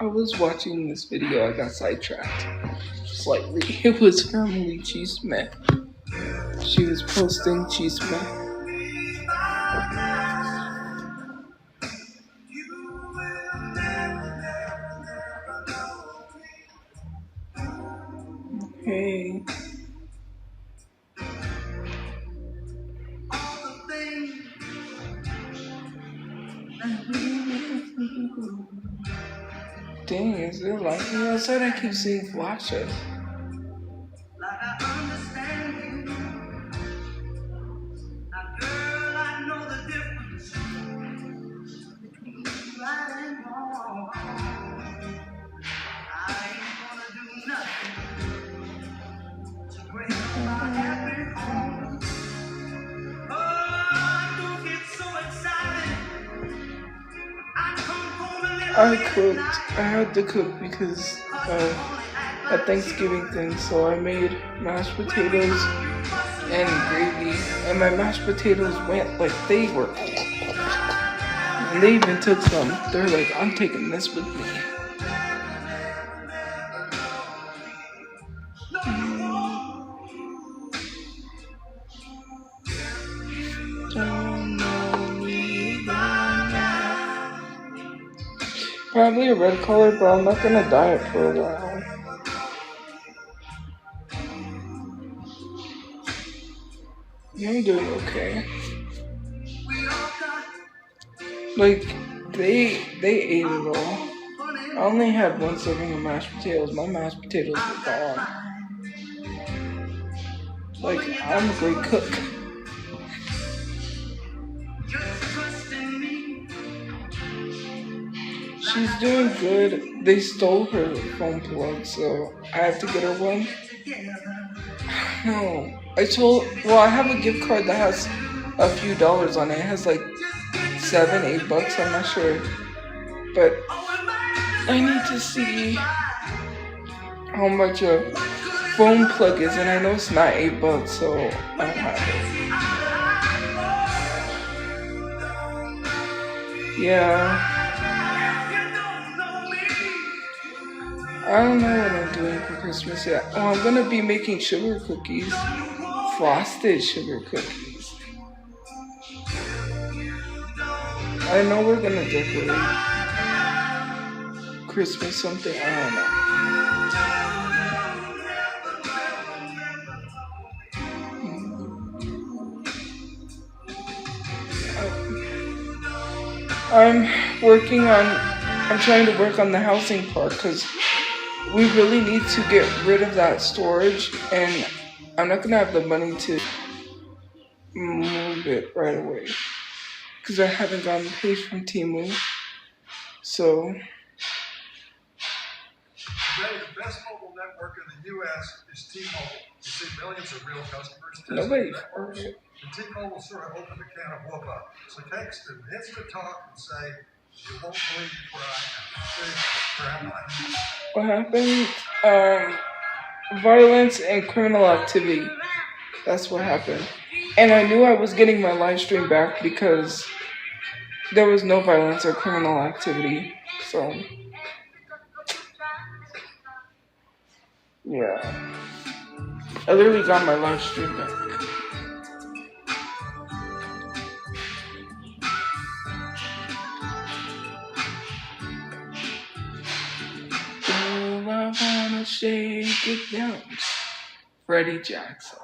I was watching this video, I got sidetracked slightly. It was Family Chisme. She was posting Chisme. Hey. Dang, is there lightning outside? I keep seeing flashes. I cooked. I had to cook because at Thanksgiving thing, so I made mashed potatoes and gravy, and my mashed potatoes went like they were, and they even took some. They're like, I'm taking this with me. Probably a red color, but I'm not gonna dye it for a while. I'm doing okay. Like, they ate it all. I only had one serving of mashed potatoes. My mashed potatoes were gone. Like, I'm a great cook. She's doing good. They stole her phone plug, so I have to get her one. No. I have a gift card that has a few dollars on it. It has like $7, $8, I'm not sure. But I need to see how much a phone plug is, and I know it's not $8, so I don't have it. Yeah. I don't know what I'm doing for Christmas yet. Oh, I'm gonna be making sugar cookies. Frosted sugar cookies. I know we're gonna decorate Christmas something. I don't know. I'm trying to work on the housing part because we really need to get rid of that storage, and I'm not gonna have the money to move it right away because I haven't gotten paid from Temu. So today, the best mobile network in the U.S. is T-Mobile. You see millions of real customers. Nobody. And T-Mobile sort of opened a can of whoop up. So text and instant talk and say, you won't believe where I am. What happened? Violence and criminal activity. That's what happened. And I knew I was getting my live stream back because there was no violence or criminal activity. So, yeah. I literally got my live stream back. Oh, I wanna shake it down. Freddie Jackson.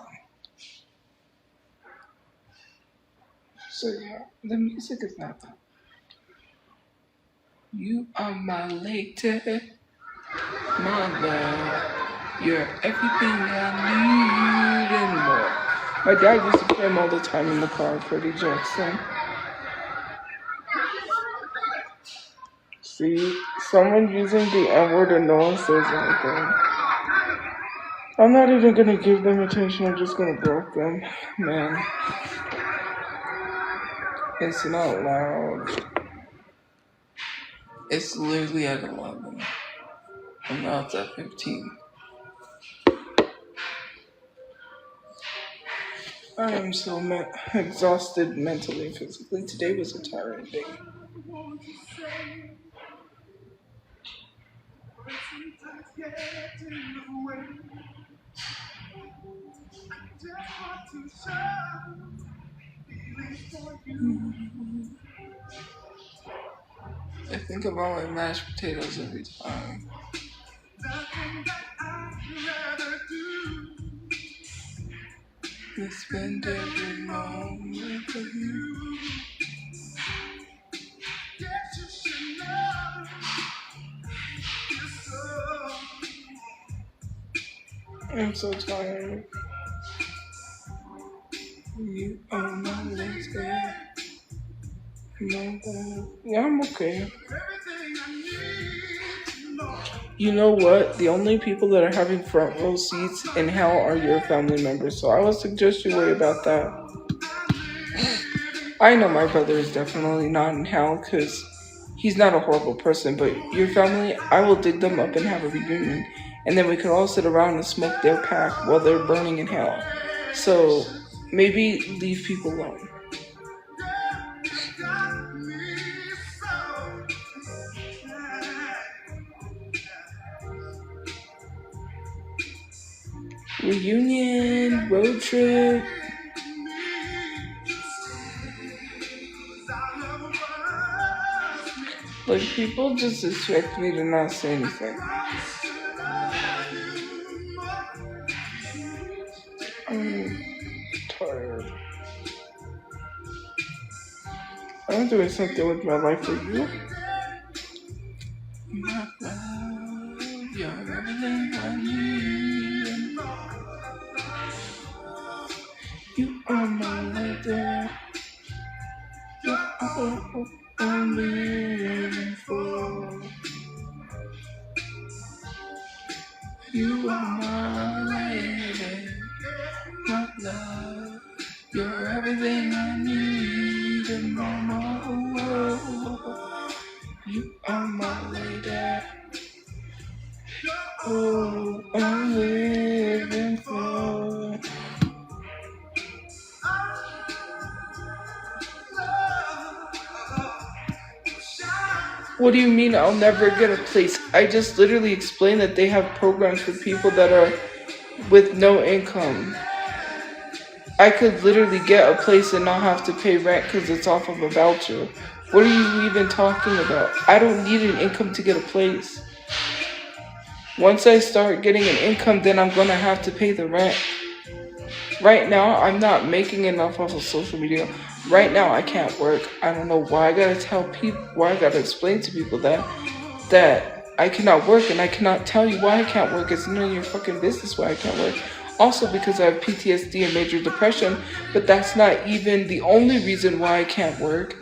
So yeah, the music is not that. You are my lady, my love. You're everything I need and more. My dad used to play him all the time in the car, Freddie Jackson. See, someone using the N-word and no one says anything. I'm not even gonna give them attention, I'm just gonna block them. Man. It's not loud. It's literally at 11. And now it's at 15. I am so exhausted mentally and physically. Today was a tiring day. I think about my mashed potatoes every time. I spend every moment with you. I'm so tired. You are my Wednesday. Yeah, I'm okay. You know what? The only people that are having front row seats in hell are your family members, so I would suggest you worry about that. I know my brother is definitely not in hell because he's not a horrible person, but your family, I will dig them up and have a reunion, and then we could all sit around and smoke their pack while they're burning in hell. So maybe leave people alone. Reunion, road trip. Like, people just expect me to not say anything. I'm tired. I'm doing something with my life for you. My love, you're everything I need. You are my lady. You're all I'm living for. You are my lady. My love, you're everything I need and more. You are my lady. Oh, I'm living for. What do you mean I'll never get a place? I just literally explained that they have programs for people that are with no income. I could literally get a place and not have to pay rent because it's off of a voucher. What are you even talking about? I don't need an income to get a place. Once I start getting an income, then I'm gonna have to pay the rent. Right now, I'm not making enough off of social media. Right now, I can't work. I don't know why I gotta tell people, why I gotta explain to people that I cannot work, and I cannot tell you why I can't work. It's none of your fucking business why I can't work. Also because I have PTSD and major depression, but that's not even the only reason why I can't work.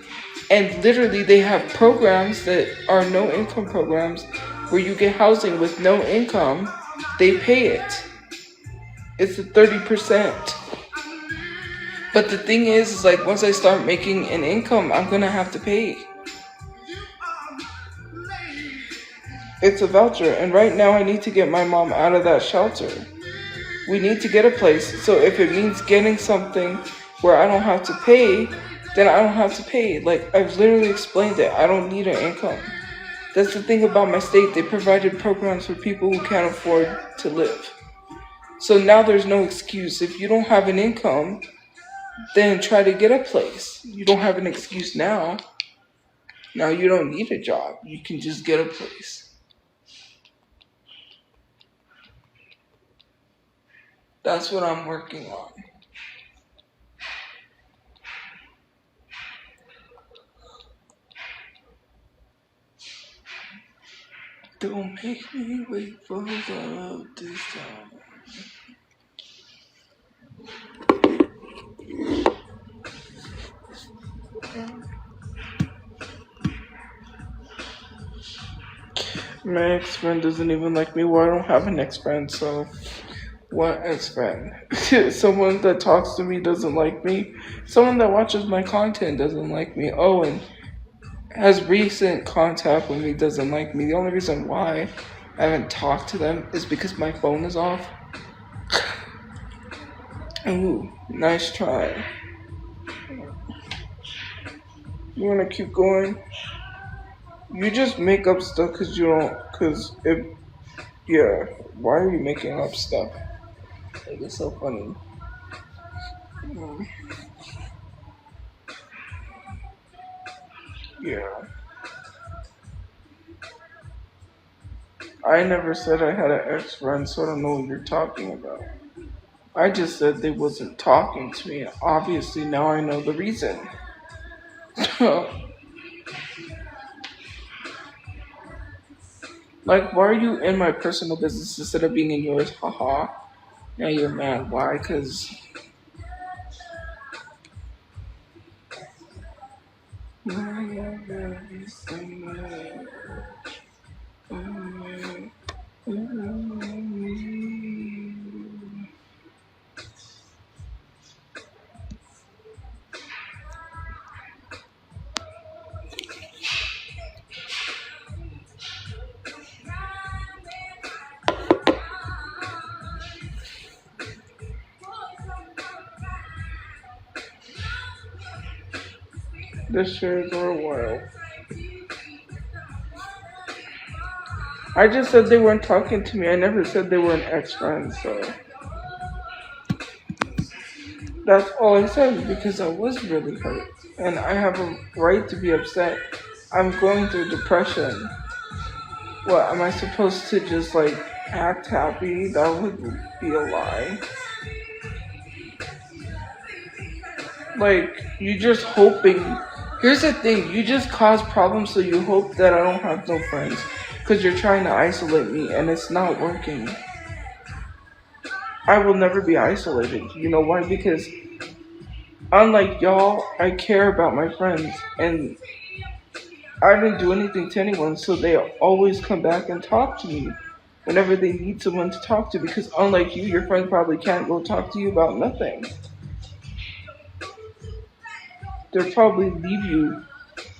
And literally, they have programs that are no income programs where you get housing with no income. They pay it. It's a 30%. But the thing is like once I start making an income, I'm gonna have to pay. It's a voucher, and right now I need to get my mom out of that shelter. We need to get a place, so if it means getting something where I don't have to pay, then I don't have to pay. Like, I've literally explained it. I don't need an income. That's the thing about my state. They provided programs for people who can't afford to live. So now there's no excuse. If you don't have an income, then try to get a place. You don't have an excuse now. Now you don't need a job. You can just get a place. That's what I'm working on. Don't make me wait for love this time. My ex-friend doesn't even like me. Well, I don't have an ex-friend, so what ex-friend? Someone that talks to me doesn't like me. Someone that watches my content doesn't like me. Oh, and has recent contact with me doesn't like me. The only reason why I haven't talked to them is because my phone is off. Ooh, nice try. You wanna keep going? You just make up stuff because you don't, because if Yeah, why are you making up stuff? Like, it's so funny. Mm, yeah. I never said I had an ex friend, so I don't know what you're talking about. I just said they wasn't talking to me. Obviously, now I know the reason. Like, why are you in my personal business instead of being in yours? Haha. Now you're mad. Why? Because. This shares are wild. I just said they weren't talking to me. I never said they were an ex-friend, so that's all I said because I was really hurt. And I have a right to be upset. I'm going through depression. What, am I supposed to just like act happy? That would be a lie. Like, you just hoping. Here's the thing, you just cause problems so you hope that I don't have no friends. Because you're trying to isolate me and it's not working. I will never be isolated. You know why? Because unlike y'all, I care about my friends. And I didn't do anything to anyone, so they always come back and talk to me whenever they need someone to talk to. Because unlike you, your friends probably can't go talk to you about nothing. They'll probably leave you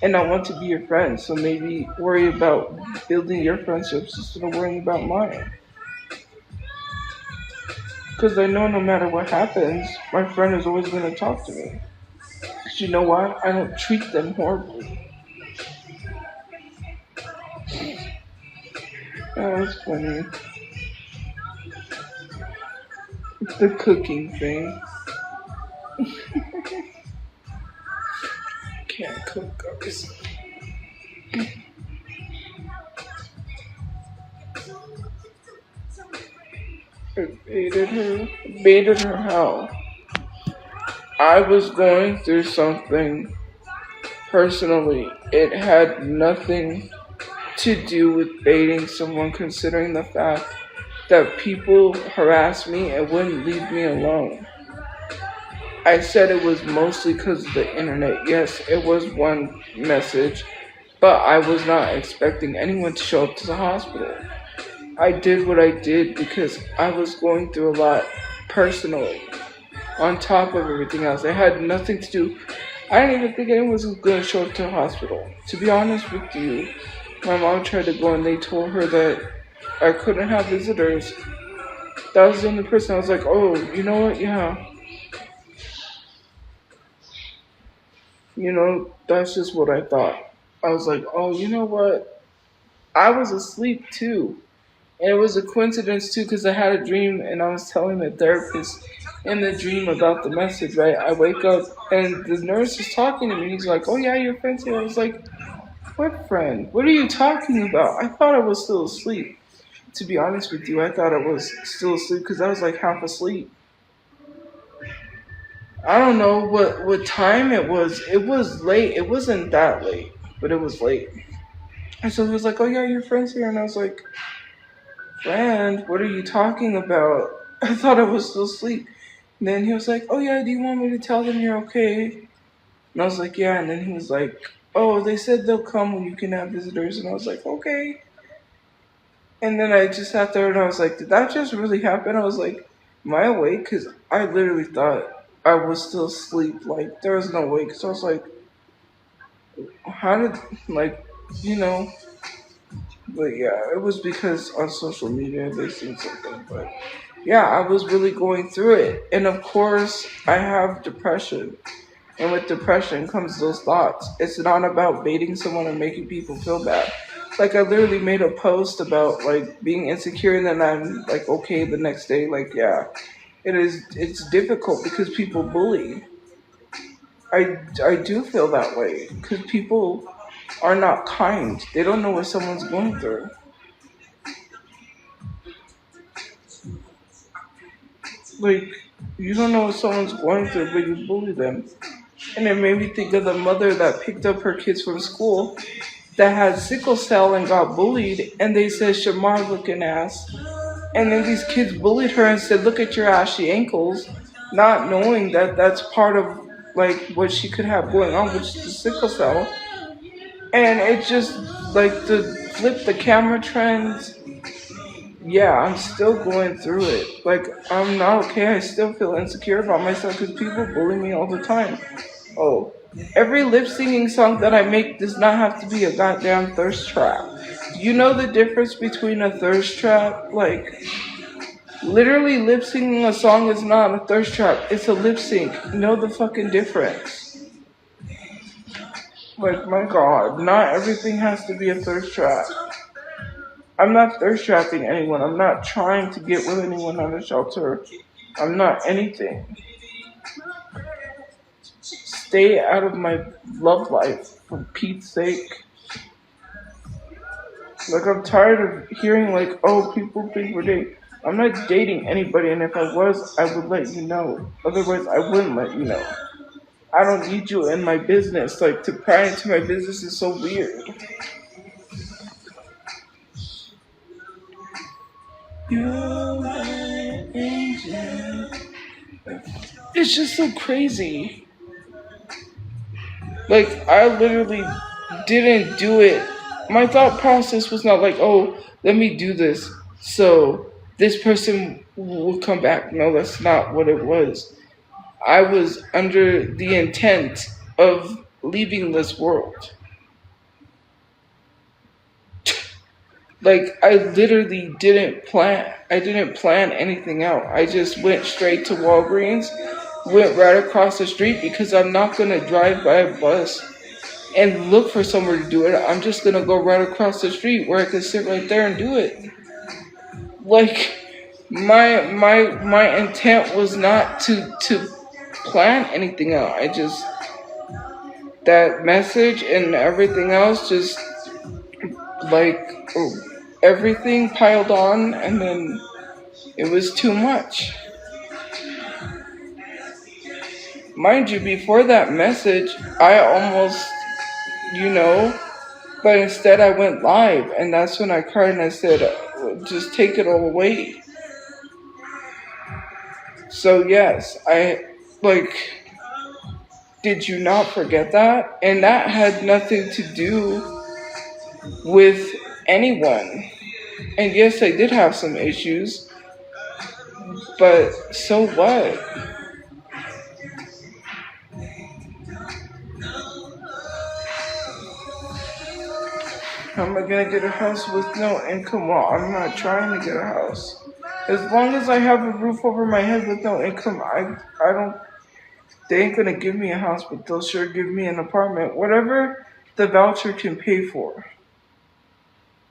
and not want to be your friend. So maybe worry about building your friendships instead of worrying about mine. Because I know no matter what happens, my friend is always going to talk to me. Because you know why? I don't treat them horribly. Oh, that's funny. It's the cooking thing. Can't cook, obviously. I baited her. Baited her how? I was going through something personally. It had nothing to do with baiting someone, considering the fact that people harass me and wouldn't leave me alone. I said it was mostly because of the internet. Yes, it was one message, but I was not expecting anyone to show up to the hospital. I did what I did because I was going through a lot personally, on top of everything else. It had nothing to do. I didn't even think anyone was going to show up to the hospital. To be honest with you, my mom tried to go and they told her that I couldn't have visitors. That was the only person. I was like, oh, you know what? Yeah. You know, that's just what I thought. I was like, oh, you know what? I was asleep too. And it was a coincidence too because I had a dream and I was telling the therapist in the dream about the message, right? I wake up and the nurse is talking to me. He's like, oh, yeah, your friend's here. I was like, what friend? What are you talking about? I thought I was still asleep. To be honest with you, I thought I was still asleep because I was like half asleep. I don't know what time it was. It was late. It wasn't that late, but it was late. And so he was like, oh, yeah, your friend's here. And I was like, friend, what are you talking about? I thought I was still asleep. And then he was like, oh, yeah, do you want me to tell them you're okay? And I was like, yeah. And then he was like, oh, they said they'll come when you can have visitors. And I was like, okay. And then I just sat there and I was like, did that just really happen? I was like, am I awake? Because I literally thought I was still asleep. Like, there was no way. Because I was like, how did, like, you know. But yeah, it was because on social media they seen something. But yeah, I was really going through it. And of course, I have depression. And with depression comes those thoughts. It's not about baiting someone and making people feel bad. Like I literally made a post about like being insecure, and then I'm like okay the next day. Like yeah, it's difficult because people bully. I do feel that way because people are not kind. They don't know what someone's going through. Like you don't know what someone's going through, but you bully them. And it made me think of the mother that picked up her kids from school that had sickle cell and got bullied, and they said Shamar looking ass. And then these kids bullied her and said, "Look at your ashy ankles," not knowing that that's part of like what she could have going on, which is the sickle cell. And it just like to flip the camera trends. Yeah, I'm still going through it. Like I'm not okay. I still feel insecure about myself because people bully me all the time. Oh, every lip singing song that I make does not have to be a goddamn thirst trap. Do you know the difference between a thirst trap? Like, literally lip singing a song is not a thirst trap. It's a lip sync. Know the fucking difference. Like, my god, not everything has to be a thirst trap. I'm not thirst trapping anyone. I'm not trying to get with anyone on a shelter. I'm not anything. Stay out of my love life, for Pete's sake. Like, I'm tired of hearing, like, oh, people think we're dating. I'm not dating anybody, and if I was, I would let you know. Otherwise, I wouldn't let you know. I don't need you in my business. Like, to pry into my business is so weird. You're my angel. It's just so crazy. Like, I literally didn't do it. My thought process was not like, oh, let me do this so this person will come back. No, that's not what it was. I was under the intent of leaving this world. Like I literally I didn't plan anything out. I just went straight to Walgreens, went right across the street because I'm not gonna drive by a bus and look for somewhere to do it. I'm just gonna go right across the street where I can sit right there and do it. Like my intent was not to plan anything out. I just that message and everything else just like everything piled on, and then it was too much. Mind you, before that message, I almost, you know, but instead I went live, and that's when I cried and I said, just take it all away. So yes, I, like, did you not forget that? And that had nothing to do with anyone. And yes, I did have some issues, but so what? How am I gonna get a house with no income? Well, I'm not trying to get a house. As long as I have a roof over my head with no income, I don't, they ain't gonna give me a house, but they'll sure give me an apartment. Whatever the voucher can pay for.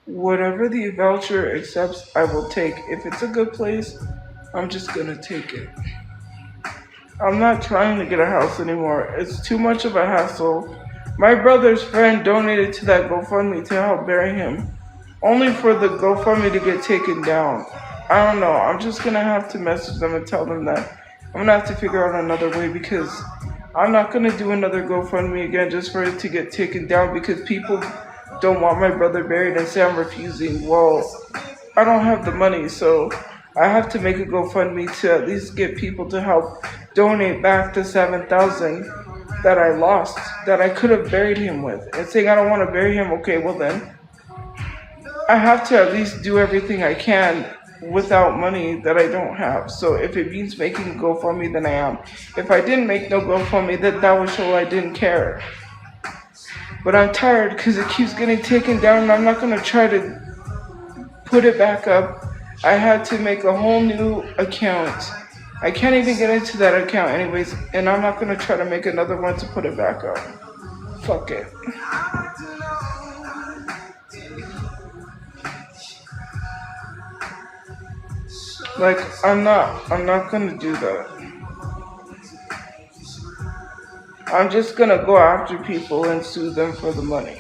Whatever the voucher accepts, I will take. If it's a good place, I'm just gonna take it. I'm not trying to get a house anymore. It's too much of a hassle. My brother's friend donated to that GoFundMe to help bury him, only for the GoFundMe to get taken down. I don't know. I'm just gonna have to message them and tell them that I'm gonna have to figure out another way because I'm not gonna do another GoFundMe again just for it to get taken down because people don't want my brother buried and say I'm refusing. Well, I don't have the money, so I have to make a GoFundMe to at least get people to help donate back the $7,000 that I lost, that I could have buried him with. And saying I don't want to bury him, okay, well then, I have to at least do everything I can without money that I don't have. So if it means making a GoFundMe, then I am. If I didn't make no GoFundMe, that would show I didn't care. But I'm tired because it keeps getting taken down and I'm not going to try to put it back up. I had to make a whole new account. I can't even get into that account anyways, and I'm not going to try to make another one to put it back up. Fuck it. Like I'm not gonna do that. I'm just gonna go after people and sue them for the money.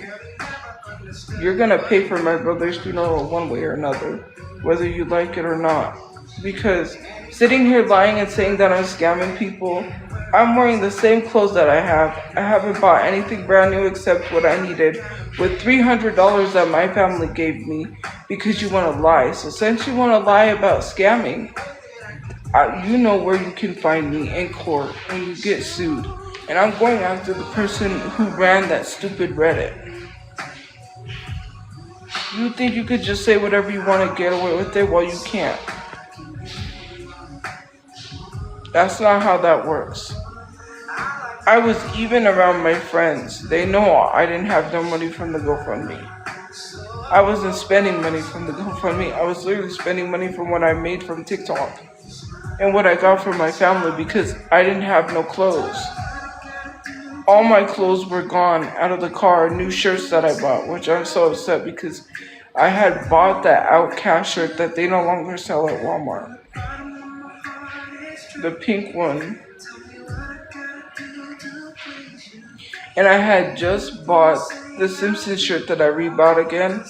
You're gonna pay for my brother's funeral one way or another, whether you like it or not. Because sitting here lying and saying that I'm scamming people, I'm wearing the same clothes that I have. I haven't bought anything brand new except what I needed with $300 that my family gave me because you want to lie. So since you want to lie about scamming, you know where you can find me in court when you get sued. And I'm going after the person who ran that stupid Reddit. You think you could just say whatever you want to get away with it? Well, you can't. That's not how that works. I was even around my friends. They know I didn't have no money from the GoFundMe. I wasn't spending money from the GoFundMe. I was literally spending money from what I made from TikTok and what I got from my family because I didn't have no clothes. All my clothes were gone out of the car, new shirts that I bought, which I'm so upset because I had bought that Outcast shirt that they no longer sell at Walmart. The pink one. And I had just bought the Simpsons shirt that I rebought again.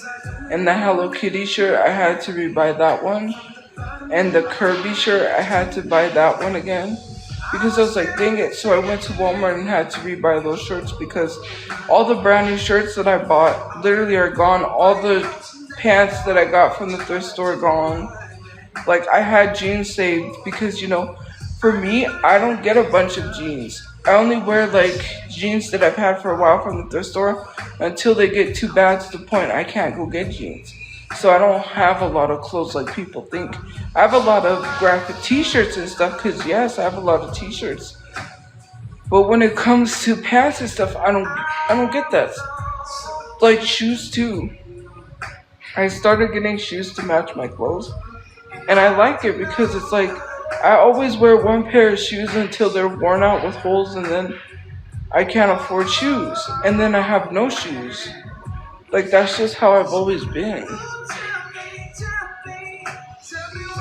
And the Hello Kitty shirt, I had to rebuy that one. And the Kirby shirt, I had to buy that one again. Because I was like, dang it. So I went to Walmart and had to rebuy those shirts because all the brand new shirts that I bought literally are gone. All the pants that I got from the thrift store are gone. Like, I had jeans saved because, for me, I don't get a bunch of jeans. I only wear, like, jeans that I've had for a while from the thrift store until they get too bad to the point I can't go get jeans. So I don't have a lot of clothes like people think. I have a lot of graphic t-shirts and stuff because, yes, I have a lot of t-shirts. But when it comes to pants and stuff, I don't get that. Like, shoes, too. I started getting shoes to match my clothes. And I like it because it's like, I always wear one pair of shoes until they're worn out with holes and then I can't afford shoes. And then I have no shoes. Like, that's just how I've always been.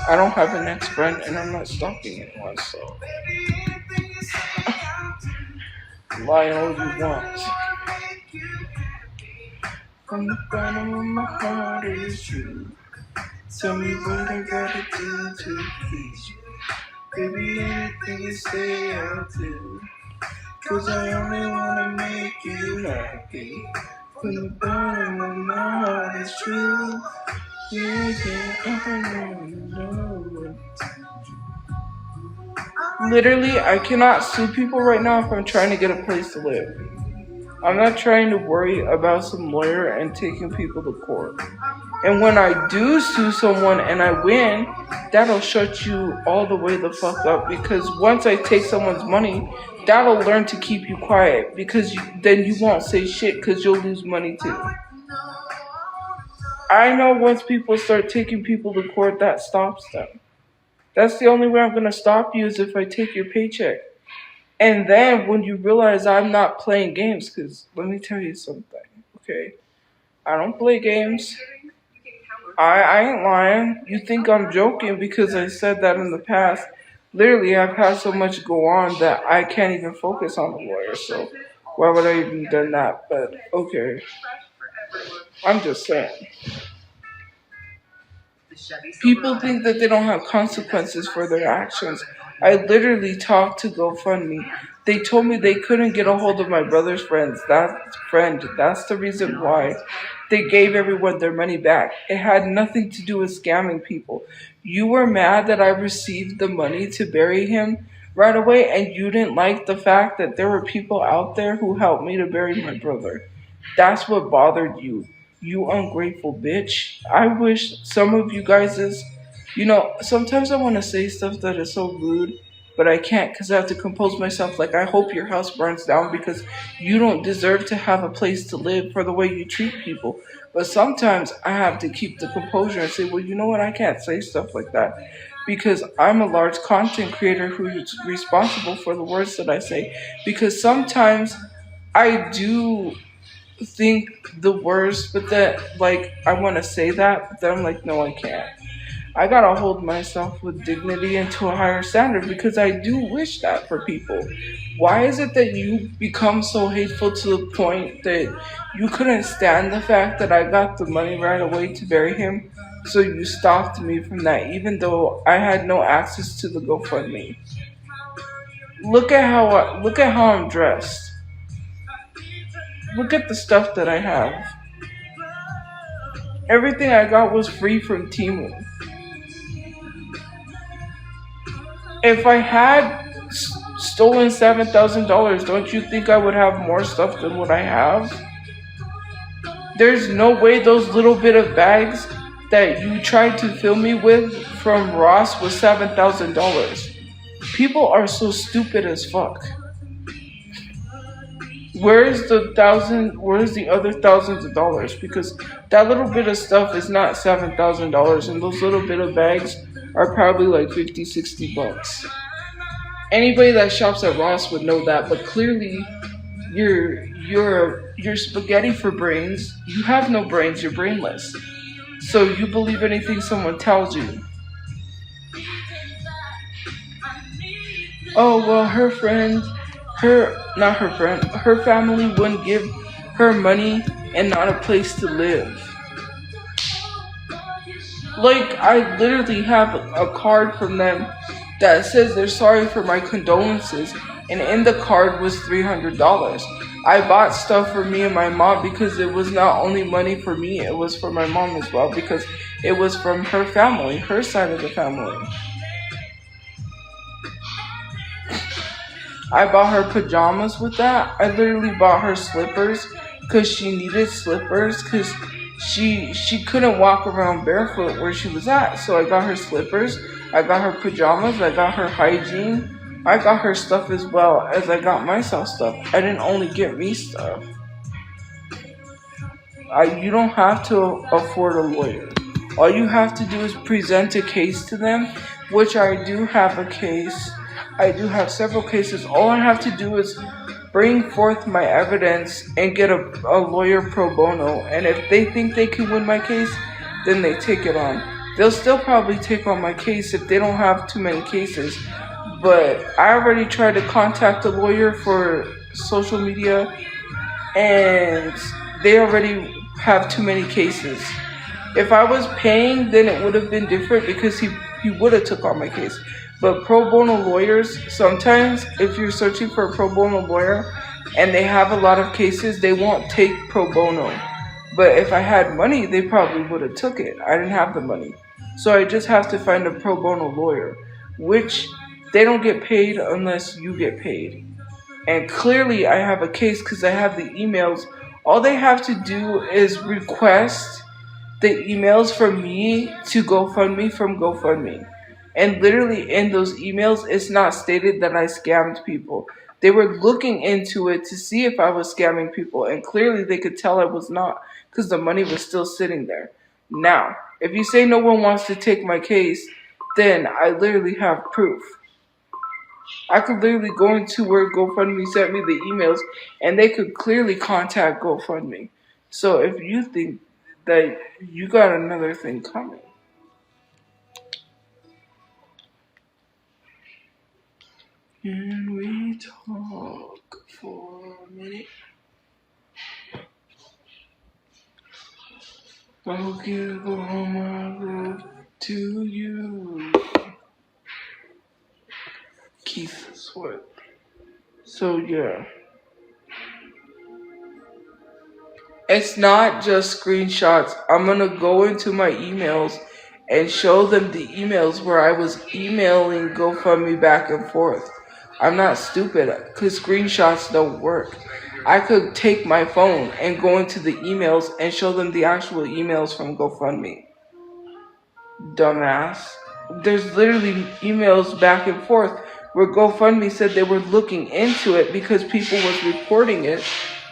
I don't have an ex-friend and I'm not stalking anyone, so lie all you want. From the bottom of my heart it is true. Tell me what I gotta do to please you. Baby, anything you say I'll do. Cause I only wanna make you happy. From the bottom of my heart it's true. Yeah, I know. Literally, I cannot sue people right now if I'm trying to get a place to live. I'm not trying to worry about some lawyer and taking people to court. And when I do sue someone and I win, that'll shut you all the way the fuck up. Because once I take someone's money, that'll learn to keep you quiet. Because then you won't say shit because you'll lose money too. I know once people start taking people to court, that stops them. That's the only way I'm going to stop you is if I take your paycheck. And then when you realize I'm not playing games, because let me tell you something, okay? I don't play games. I ain't lying. You think I'm joking because I said that in the past. Literally, I've had so much go on that I can't even focus on the lawyer. So why would I even done that? But okay, I'm just saying. People think that they don't have consequences for their actions. I literally talked to GoFundMe. They told me they couldn't get a hold of my brother's friends. That's the reason why they gave everyone their money back. It had nothing to do with scamming people. You were mad that I received the money to bury him right away, and you didn't like the fact that there were people out there who helped me to bury my brother. That's what bothered you. You ungrateful bitch. I wish some of you guys sometimes I want to say stuff that is so rude, but I can't because I have to compose myself. Like, I hope your house burns down because you don't deserve to have a place to live for the way you treat people. But sometimes I have to keep the composure and say, well, you know what? I can't say stuff like that because I'm a large content creator who's responsible for the words that I say. Because sometimes I do think the worst, but that, like, I want to say that, but then I'm like, no, I can't. I gotta hold myself with dignity and to a higher standard because I do wish that for people. Why is it that you become so hateful to the point that you couldn't stand the fact that I got the money right away to bury him? So you stopped me from that, even though I had no access to the GoFundMe. Look at how I'm dressed. Look at the stuff that I have. Everything I got was free from Timu. If I had stolen $7,000, don't you think I would have more stuff than what I have? There's no way those little bit of bags that you tried to fill me with from Ross was $7,000. People are so stupid as fuck. Where's the other thousands of dollars? Because that little bit of stuff is not $7,000 and those little bit of bags are probably like 50, 60 bucks. Anybody that shops at Ross would know that, but clearly you're spaghetti for brains. You have no brains, you're brainless. So you believe anything someone tells you. Oh well, her family wouldn't give her money and not a place to live. Like, I literally have a card from them that says they're sorry for my condolences, and in the card was $300. I bought stuff for me and my mom because it was not only money for me, it was for my mom as well because it was from her family, her side of the family. I bought her pajamas with that. I literally bought her slippers because she needed slippers because she couldn't walk around barefoot where she was at. So I got her slippers, I got her pajamas, I got her hygiene, I got her stuff as well as I got myself stuff. I didn't only get me stuff. You don't have to afford a lawyer. All you have to do is present a case to them, which I do have a case. I do have several cases. All I have to do is bring forth my evidence and get a lawyer pro bono. And if they think they can win my case, then they take it on. They'll still probably take on my case if they don't have too many cases. But I already tried to contact a lawyer for social media, and they already have too many cases. If I was paying, then it would have been different because he would have took on my case. But pro bono lawyers, sometimes if you're searching for a pro bono lawyer and they have a lot of cases, they won't take pro bono. But if I had money, they probably would have took it. I didn't have the money. So I just have to find a pro bono lawyer, which they don't get paid unless you get paid. And clearly I have a case because I have the emails. All they have to do is request the emails from me to GoFundMe from GoFundMe. And literally in those emails, it's not stated that I scammed people. They were looking into it to see if I was scamming people. And clearly they could tell I was not because the money was still sitting there. Now, if you say no one wants to take my case, then I literally have proof. I could literally go into where GoFundMe sent me the emails and they could clearly contact GoFundMe. So if you think that you got another thing coming. Can we talk for a minute? I'll give all my love to you. Keith Sweat. So yeah. It's not just screenshots. I'm gonna go into my emails and show them the emails where I was emailing GoFundMe back and forth. I'm not stupid because screenshots don't work. I could take my phone and go into the emails and show them the actual emails from GoFundMe. Dumbass. There's literally emails back and forth where GoFundMe said they were looking into it because people was reporting it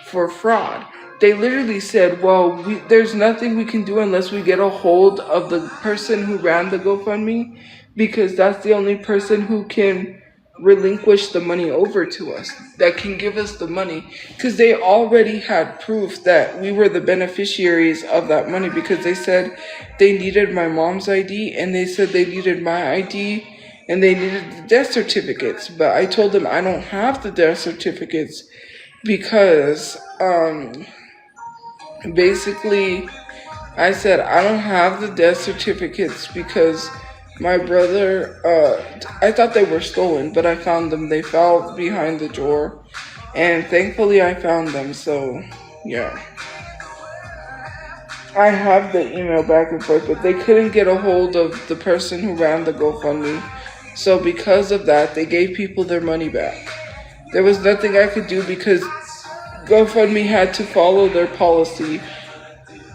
for fraud. They literally said, well, there's nothing we can do unless we get a hold of the person who ran the GoFundMe because that's the only person who can relinquish the money over to us, that can give us the money, because they already had proof that we were the beneficiaries of that money, because they said they needed my mom's ID, and they said they needed my ID, and they needed the death certificates. But I told them I don't have the death certificates because basically I said I don't have the death certificates because my brother, I thought they were stolen, but I found them. They fell behind the drawer, and thankfully I found them. So, yeah. I have the email back and forth, but they couldn't get a hold of the person who ran the GoFundMe. So because of that, they gave people their money back. There was nothing I could do because GoFundMe had to follow their policy.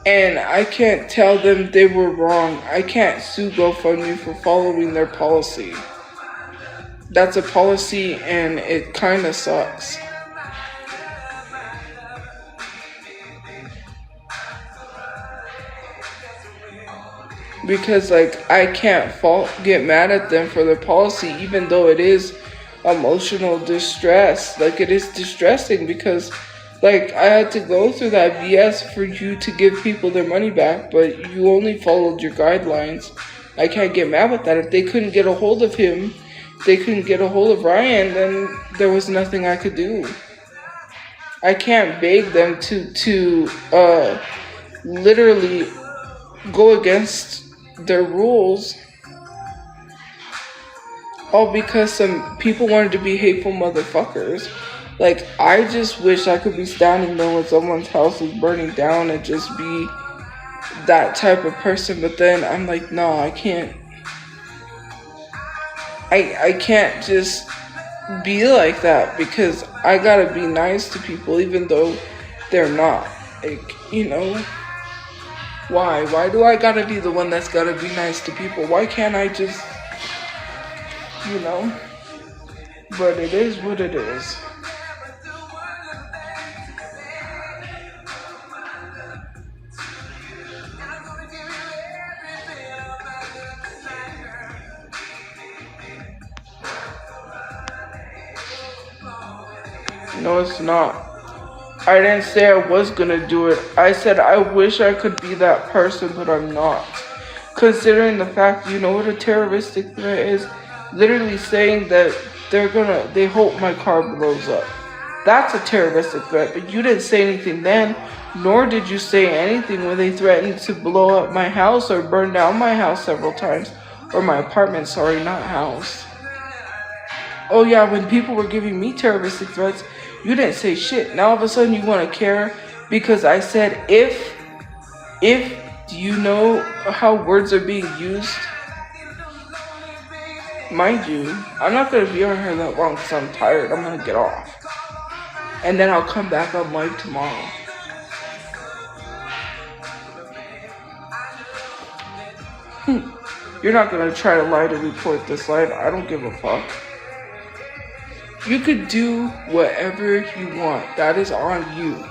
And I can't tell them they were wrong. I can't sue GoFundMe for following their policy. That's a policy and it kind of sucks. Because like I can't get mad at them for their policy, even though it is emotional distress. Like it is distressing because like I had to go through that BS for you to give people their money back, but you only followed your guidelines. I can't get mad with that. If they couldn't get a hold of him, they couldn't get a hold of Ryan, then there was nothing I could do. I can't beg them to literally go against their rules, all because some people wanted to be hateful motherfuckers. Like, I just wish I could be standing there when someone's house is burning down and just be that type of person. But then I'm like, no, I can't. I can't just be like that because I gotta be nice to people even though they're not. Like, you know, why? Why do I gotta be the one that's gotta be nice to people? Why can't I just, you know? But it is what it is. No, it's not. I didn't say I was gonna do it. I said I wish I could be that person, but I'm not. Considering the fact, you know what a terroristic threat is? Literally saying that they hope my car blows up. That's a terroristic threat, but you didn't say anything then, nor did you say anything when they threatened to blow up my house or burn down my house several times. Or my apartment, sorry, not house. Oh yeah, when people were giving me terroristic threats, you didn't say shit. Now all of a sudden you want to care because I said if do you know how words are being used? Mind you, I'm not going to be on here that long because I'm tired. I'm going to get off. And then I'll come back on live tomorrow. You're not going to try to lie to report this live. I don't give a fuck. You could do whatever you want. That is on you.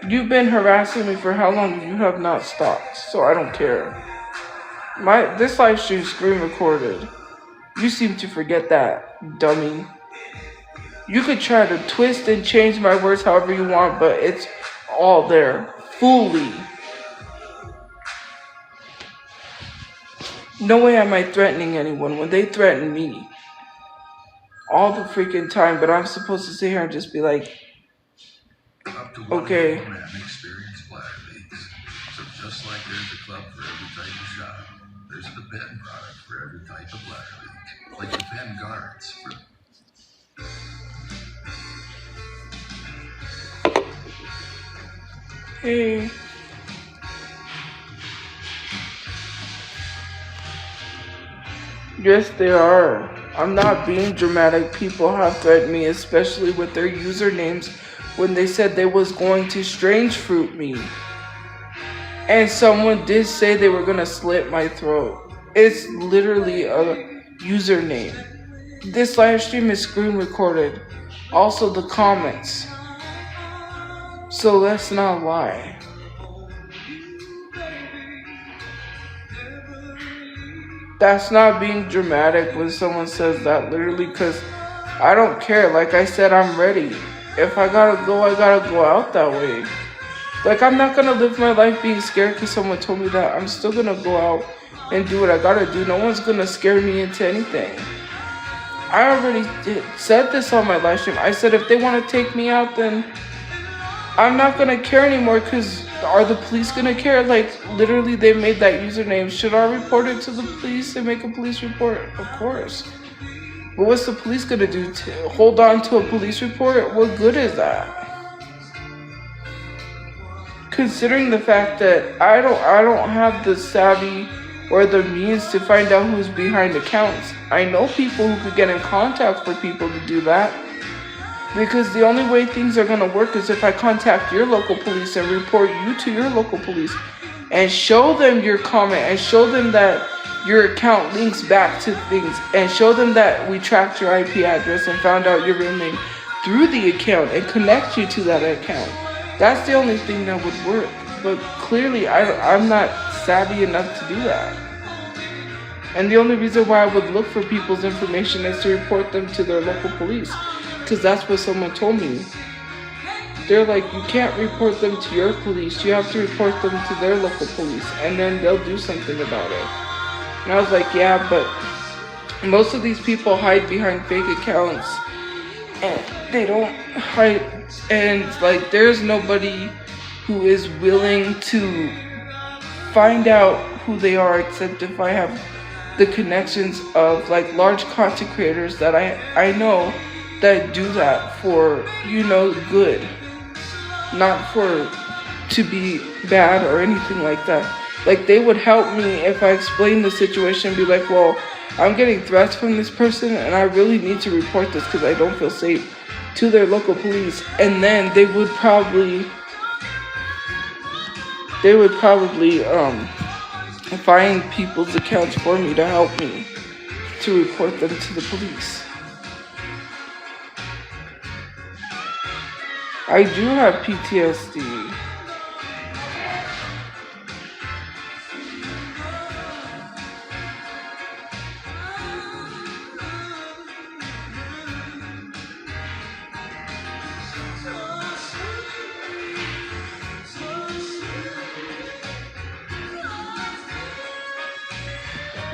You've been harassing me for how long? You have not stopped, so I don't care. This live stream is screen recorded. You seem to forget that, dummy. You could try to twist and change my words however you want, but it's all there, fully. No way am I threatening anyone when they threaten me all the freaking time, but I'm supposed to sit here and just be like, okay. So just like there's a club for every type of shot, there's the pen product for every type of bladder leak. Like the pen guards for... Hey. Yes, they are. I'm not being dramatic. People have threatened me, especially with their usernames, when they said they was going to strange fruit me. And someone did say they were gonna slit my throat. It's literally a username. This live stream is screen recorded. Also the comments. So let's not lie. That's not being dramatic when someone says that, literally, because I don't care. Like I said, I'm ready. If I gotta go, I gotta go out that way. Like, I'm not gonna live my life being scared because someone told me that. I'm still gonna go out and do what I gotta do. No one's gonna scare me into anything. I already said this on my live stream. I said if they want to take me out, then I'm not gonna care anymore, because are the police gonna care? Like, literally, they made that username. Should I report it to the police and make a police report? Of course. But what's the police gonna do? Hold on to a police report? What good is that? Considering the fact that I don't have the savvy or the means to find out who's behind accounts. I know people who could get in contact for people to do that. Because the only way things are going to work is if I contact your local police and report you to your local police and show them your comment and show them that your account links back to things and show them that we tracked your IP address and found out your real name through the account and connect you to that account. That's the only thing that would work. But clearly, I'm not savvy enough to do that. And the only reason why I would look for people's information is to report them to their local police. Because that's what someone told me. They're like, you can't report them to your police. You have to report them to their local police. And then they'll do something about it. And I was like, yeah, but most of these people hide behind fake accounts. And they don't hide. And like, there's nobody who is willing to find out who they are except if I have the connections of like large content creators that I know that do that for, good. Not for to be bad or anything like that. Like, they would help me if I explained the situation and be like, well, I'm getting threats from this person and I really need to report this because I don't feel safe, to their local police. And then they would probably find people's accounts for me to help me to report them to the police. I do have PTSD.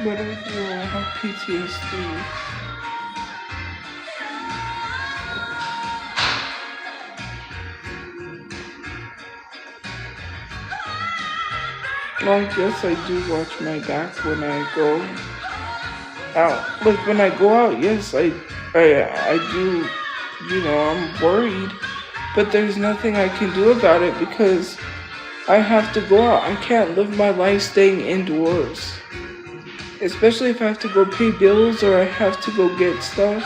But I do have PTSD. Well, I guess I do watch my back when I go out. Like, when I go out, yes, I do, I'm worried. But there's nothing I can do about it because I have to go out. I can't live my life staying indoors. Especially if I have to go pay bills or I have to go get stuff.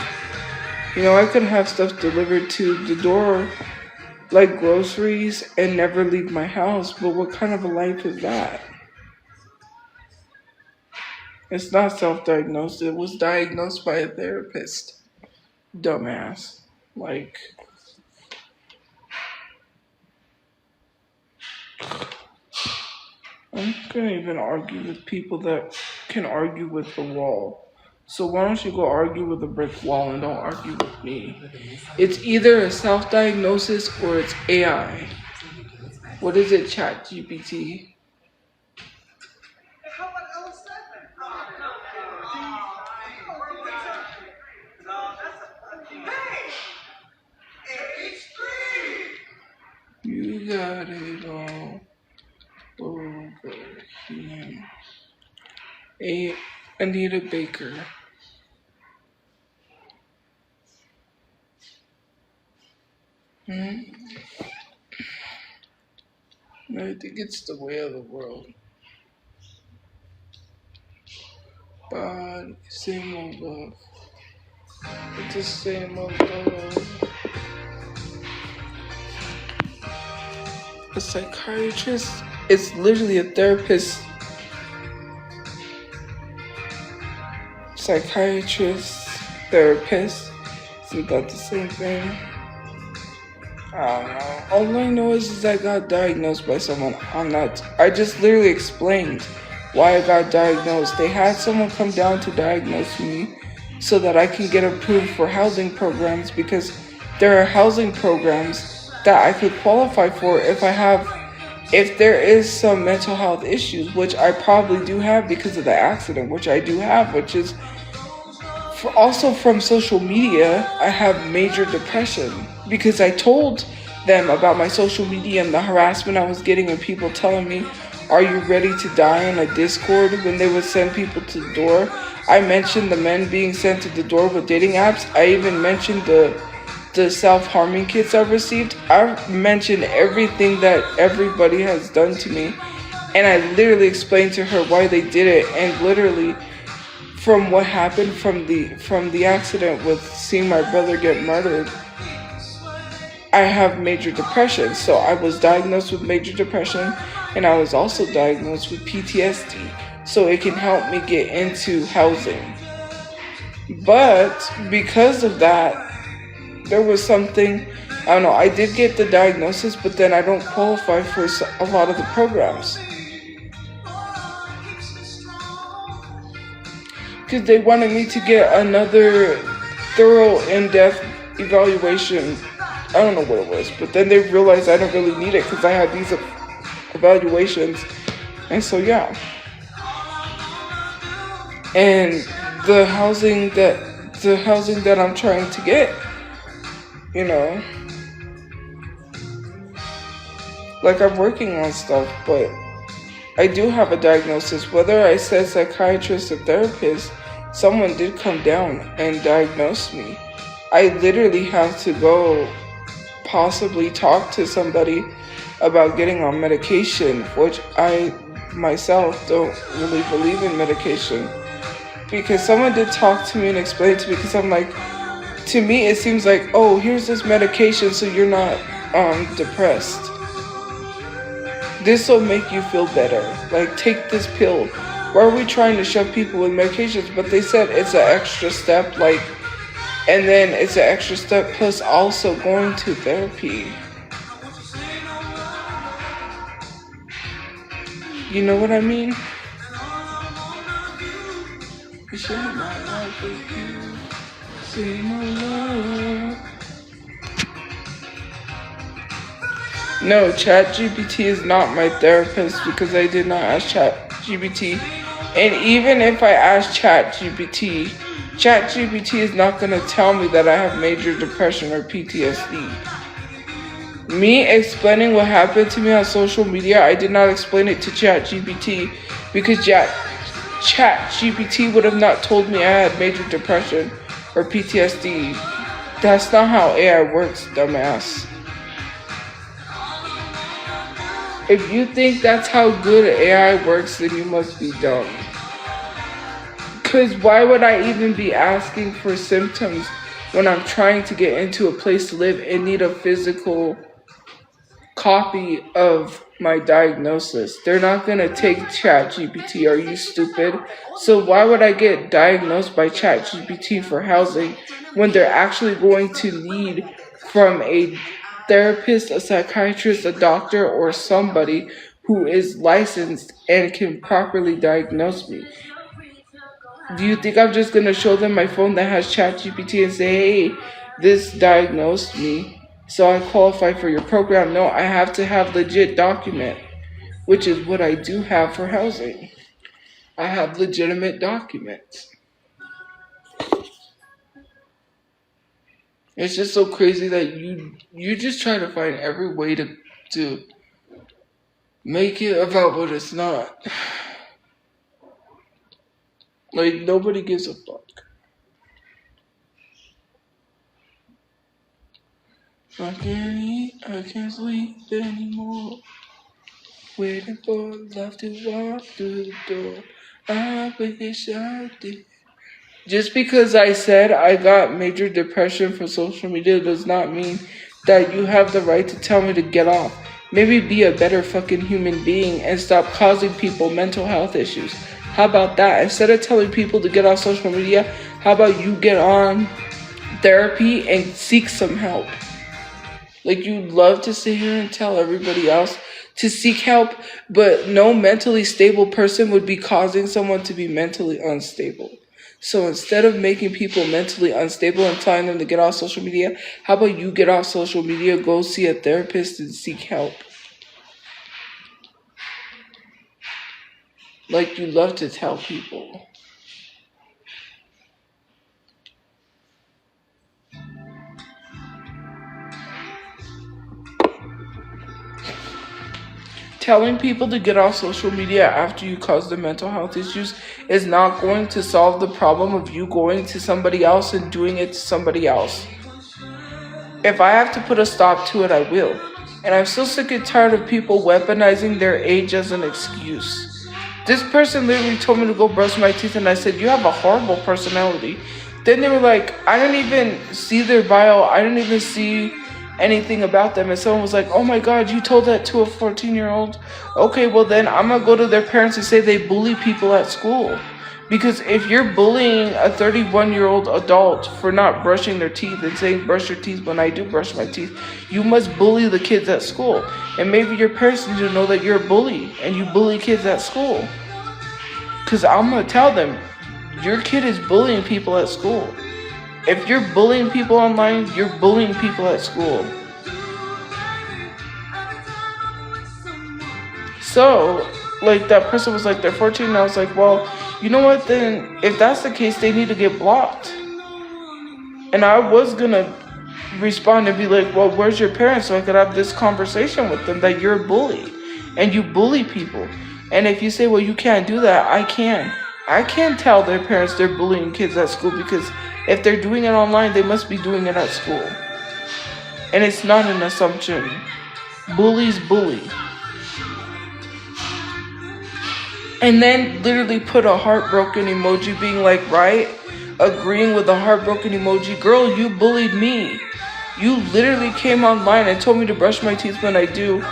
I could have stuff delivered to the door, like groceries, and never leave my house. But what kind of a life is that? It's not self-diagnosed. It was diagnosed by a therapist. Dumbass. Like, I'm not gonna even argue with people that can argue with the wall. So why don't you go argue with a brick wall and don't argue with me? It's either a self-diagnosis or it's AI. What is it, ChatGPT? You got it all over here. Anita Baker. I think it's the way of the world. But same old love. It's the same old love. A psychiatrist is literally a therapist. Psychiatrist, therapist. Isn't that the same thing? I don't know. All I know is I got diagnosed by someone. I just literally explained why I got diagnosed. They had someone come down to diagnose me so that I can get approved for housing programs, because there are housing programs that I could qualify for if there is some mental health issues, which I probably do have because of the accident, which I do have, which is also from social media. I have major depression because I told them about my social media and the harassment I was getting, and people telling me, "Are you ready to die?" in a Discord when they would send people to the door. I mentioned the men being sent to the door with dating apps. I even mentioned the self-harming kits I've received. I've mentioned everything that everybody has done to me, and I literally explained to her why they did it. And literally, from what happened from the accident with seeing my brother get murdered, I have major depression. So I was diagnosed with major depression, and I was also diagnosed with PTSD. So it can help me get into housing. But because of that, there was something, I don't know, I did get the diagnosis, but then I don't qualify for a lot of the programs. Because they wanted me to get another thorough, in-depth evaluation. I don't know what it was, but then they realized I don't really need it because I had these evaluations. And so, yeah. And the housing that I'm trying to get, you know, like, I'm working on stuff, but I do have a diagnosis. Whether I said psychiatrist or therapist, someone did come down and diagnose me. I literally have to go possibly talk to somebody about getting on medication, which I myself don't really believe in medication. Because someone did talk to me and explain to me, because I'm like, to me it seems like, oh, here's this medication so you're not depressed. This will make you feel better. Like, take this pill. Why are we trying to shove people with medications? But they said it's an extra step, like, and then it's an extra step plus also going to therapy. You know what I mean? No, ChatGPT is not my therapist because I did not ask ChatGPT. And even if I ask ChatGPT, ChatGPT is not going to tell me that I have major depression or PTSD. Me explaining what happened to me on social media, I did not explain it to ChatGPT because ChatGPT would have not told me I had major depression or PTSD. That's not how AI works, dumbass. If you think that's how good AI works, then you must be dumb. Because why would I even be asking for symptoms when I'm trying to get into a place to live and need a physical copy of my diagnosis? They're not going to take ChatGPT. Are you stupid? So why would I get diagnosed by ChatGPT for housing when they're actually going to need from a therapist, a psychiatrist, a doctor, or somebody who is licensed and can properly diagnose me? Do you think I'm just going to show them my phone that has ChatGPT and say, hey, this diagnosed me, so I qualify for your program? No, I have to have legit document, which is what I do have for housing. I have legitimate documents. It's just so crazy that you just try to find every way to make it about what it's not. Like, nobody gives a fuck. I can't eat, I can't sleep anymore. Waiting for love to walk through the door. I wish I did. Just because I said I got major depression from social media does not mean that you have the right to tell me to get off. Maybe be a better fucking human being and stop causing people mental health issues. How about that? Instead of telling people to get off social media, how about you get on therapy and seek some help? Like, you'd love to sit here and tell everybody else to seek help, but no mentally stable person would be causing someone to be mentally unstable. So instead of making people mentally unstable and telling them to get off social media, how about you get off social media, go see a therapist and seek help? Like you love to tell people. Telling people to get off social media after you cause them mental health issues is not going to solve the problem of you going to somebody else and doing it to somebody else. If I have to put a stop to it, I will. And I'm so sick and tired of people weaponizing their age as an excuse. This person literally told me to go brush my teeth, and I said, you have a horrible personality. Then they were like, I didn't even see their bio. I didn't even see anything about them. And someone was like, oh my God, you told that to a 14-year-old? Okay, well then I'm going to go to their parents and say they bully people at school. Because if you're bullying a 31-year-old adult for not brushing their teeth and saying brush your teeth when I do brush my teeth, you must bully the kids at school. And maybe your parents need to know that you're a bully and you bully kids at school. Because I'm going to tell them, your kid is bullying people at school. If you're bullying people online, you're bullying people at school. So, like, that person was like, they're 14, and I was like, well, you know what, then, if that's the case, they need to get blocked. And I was gonna respond and be like, well, where's your parents, so I could have this conversation with them that you're a bully, and you bully people. And if you say, well, you can't do that, I can. I can't tell their parents they're bullying kids at school, because if they're doing it online, they must be doing it at school. And it's not an assumption. Bullies bully. And then literally put a heartbroken emoji being like, right? Agreeing with the heartbroken emoji. Girl, you bullied me. You literally came online and told me to brush my teeth when I do.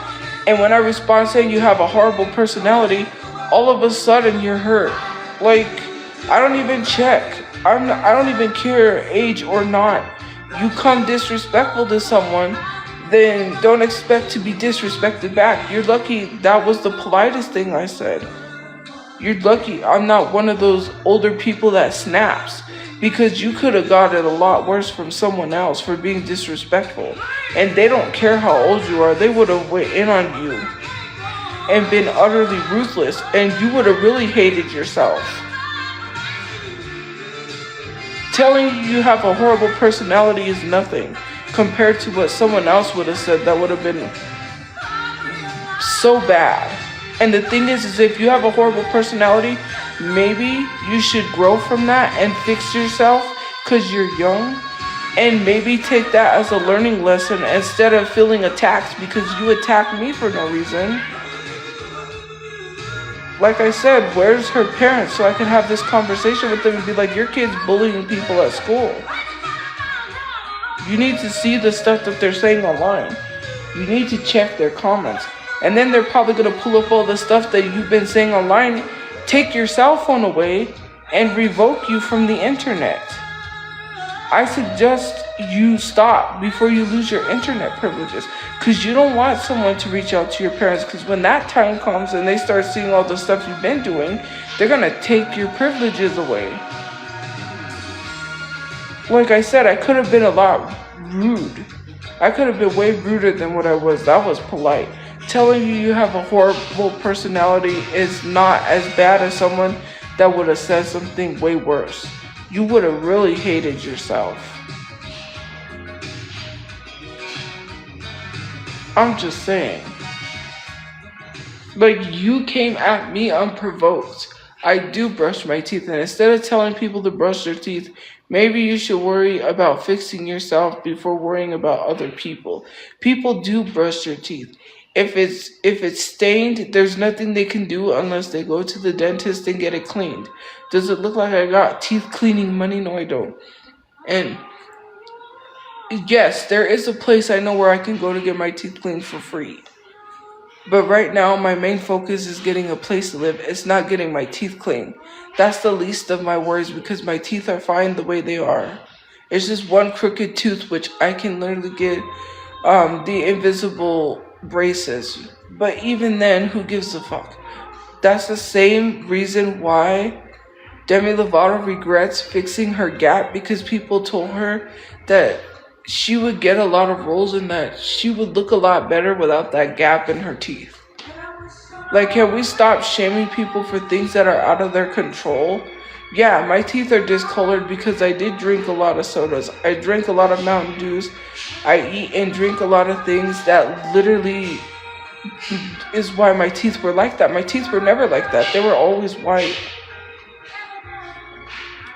And when I respond saying you have a horrible personality, all of a sudden you're hurt. Like, I don't even check. I don't even care age or not. You come disrespectful to someone, then don't expect to be disrespected back. You're lucky that was the politest thing I said. You're lucky I'm not one of those older people that snaps, because you could have got it a lot worse from someone else for being disrespectful. And they don't care how old you are. They would have went in on you and been utterly ruthless, and you would have really hated yourself. Telling you have a horrible personality is nothing compared to what someone else would have said that would have been so bad. And the thing is if you have a horrible personality, maybe you should grow from that and fix yourself because you're young. And maybe take that as a learning lesson instead of feeling attacked because you attacked me for no reason. Like I said, where's her parents so I can have this conversation with them and be like, your kid's bullying people at school. You need to see the stuff that they're saying online. You need to check their comments. And then they're probably going to pull up all the stuff that you've been saying online, take your cell phone away, and revoke you from the internet. I suggest you stop before you lose your internet privileges, because you don't want someone to reach out to your parents, because when that time comes and they start seeing all the stuff you've been doing, they're going to take your privileges away. Like I said, I could have been a lot rude. I could have been way ruder than what I was. That was polite. Telling you have a horrible personality is not as bad as someone that would have said something way worse. You would have really hated yourself. I'm just saying. Like, you came at me unprovoked. I do brush my teeth, and instead of telling people to brush their teeth, maybe you should worry about fixing yourself before worrying about other people. People do brush their teeth. If it's stained, there's nothing they can do unless they go to the dentist and get it cleaned. Does it look like I got teeth cleaning money? No, I don't. And yes, there is a place I know where I can go to get my teeth cleaned for free. But right now, my main focus is getting a place to live. It's not getting my teeth cleaned. That's the least of my worries because my teeth are fine the way they are. It's just one crooked tooth, which I can literally get the invisible braces. But even then, who gives a fuck? That's the same reason why Demi Lovato regrets fixing her gap, because people told her that she would get a lot of roles and that she would look a lot better without that gap in her teeth. Like, can we stop shaming people for things that are out of their control? Yeah, my teeth are discolored because I did drink a lot of sodas. I drank a lot of Mountain Dews. I eat and drink a lot of things that literally is why my teeth were like that. My teeth were never like that. They were always white.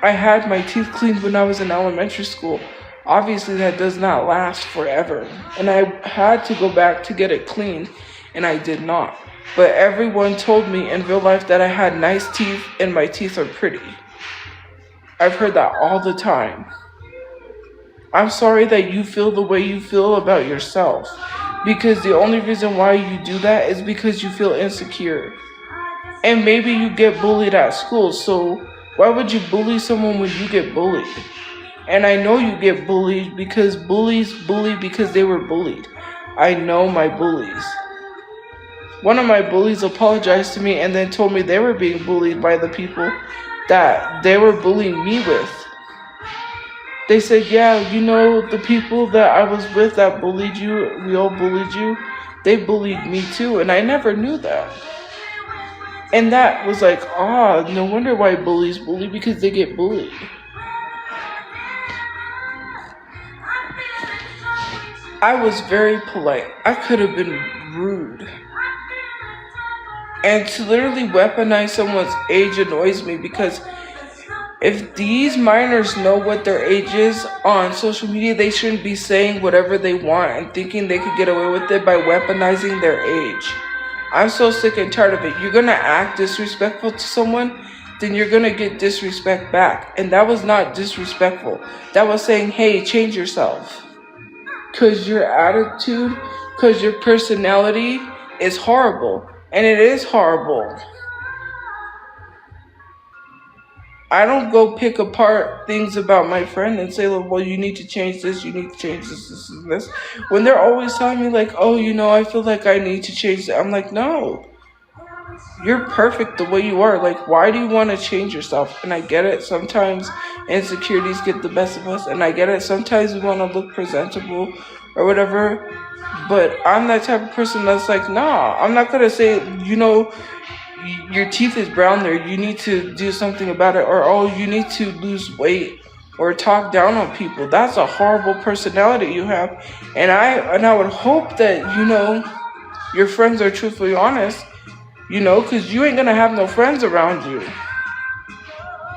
I had my teeth cleaned when I was in elementary school. Obviously, that does not last forever. And I had to go back to get it cleaned, and I did not. But everyone told me in real life that I had nice teeth and my teeth are pretty. I've heard that all the time. I'm sorry that you feel the way you feel about yourself, because the only reason why you do that is because you feel insecure. And maybe you get bullied at school, so why would you bully someone when you get bullied? And I know you get bullied because bullies bully because they were bullied. I know my bullies. One of my bullies apologized to me and then told me they were being bullied by the people that they were bullying me with. They said, yeah, you know, the people that I was with that bullied you, we all bullied you, they bullied me too, and I never knew that. And that was like, no wonder why bullies bully, because they get bullied. I was very polite. I could have been rude. And to literally weaponize someone's age annoys me, because if these minors know what their age is on social media, they shouldn't be saying whatever they want and thinking they could get away with it by weaponizing their age. I'm so sick and tired of it. You're gonna act disrespectful to someone, then you're gonna get disrespect back. And that was not disrespectful. That was saying, hey, change yourself. Because your attitude, because your personality is horrible. And it is horrible. I don't go pick apart things about my friend and say, well, you need to change this, you need to change this, and this. When they're always telling me, like, oh, you know, I feel like I need to change that. I'm like, no. You're perfect the way you are. Like, why do you want to change yourself? And I get it. Sometimes insecurities get the best of us. And I get it. Sometimes we want to look presentable or whatever. But I'm that type of person that's like, nah, I'm not going to say, you know, your teeth is brown there, you need to do something about it. Or, oh, you need to lose weight or talk down on people. That's a horrible personality you have. And I would hope that, you know, your friends are truthfully honest. You know, because you ain't going to have no friends around you.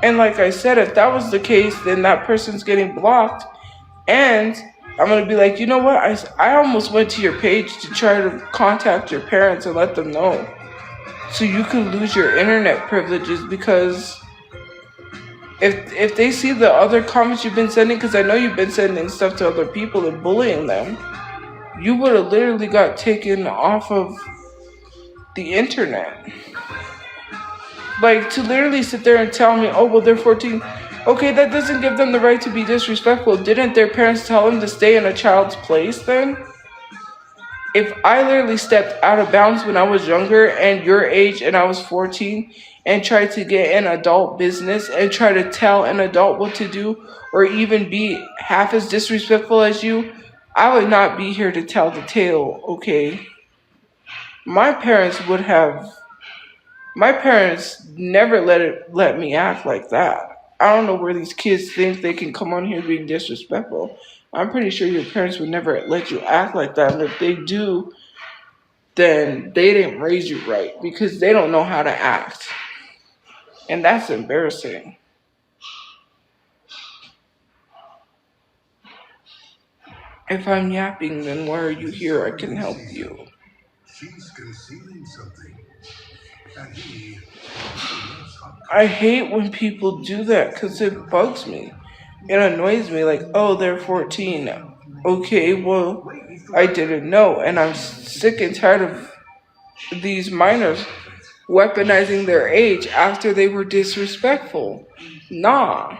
And like I said, if that was the case, then that person's getting blocked. And I'm going to be like, you know what? I almost went to your page to try to contact your parents and let them know. So you could lose your internet privileges, because if they see the other comments you've been sending, because I know you've been sending stuff to other people and bullying them, you would have literally got taken off of the internet. Like, to literally sit there and tell me, oh, well, they're 14. Okay, that doesn't give them the right to be disrespectful. Didn't their parents tell them to stay in a child's place then? If I literally stepped out of bounds when I was younger and your age and I was 14 and tried to get an adult business and try to tell an adult what to do, or even be half as disrespectful as you, I would not be here to tell the tale, okay? My parents never let me act like that. I don't know where these kids think they can come on here being disrespectful. I'm pretty sure your parents would never let you act like that. And if they do, then they didn't raise you right, because they don't know how to act. And that's embarrassing. If I'm yapping, then why are you here? I can help you. She's concealing something. And I hate when people do that, because it bugs me. It annoys me, like, oh, they're 14. Okay, well, I didn't know. And I'm sick and tired of these minors weaponizing their age after they were disrespectful. Nah.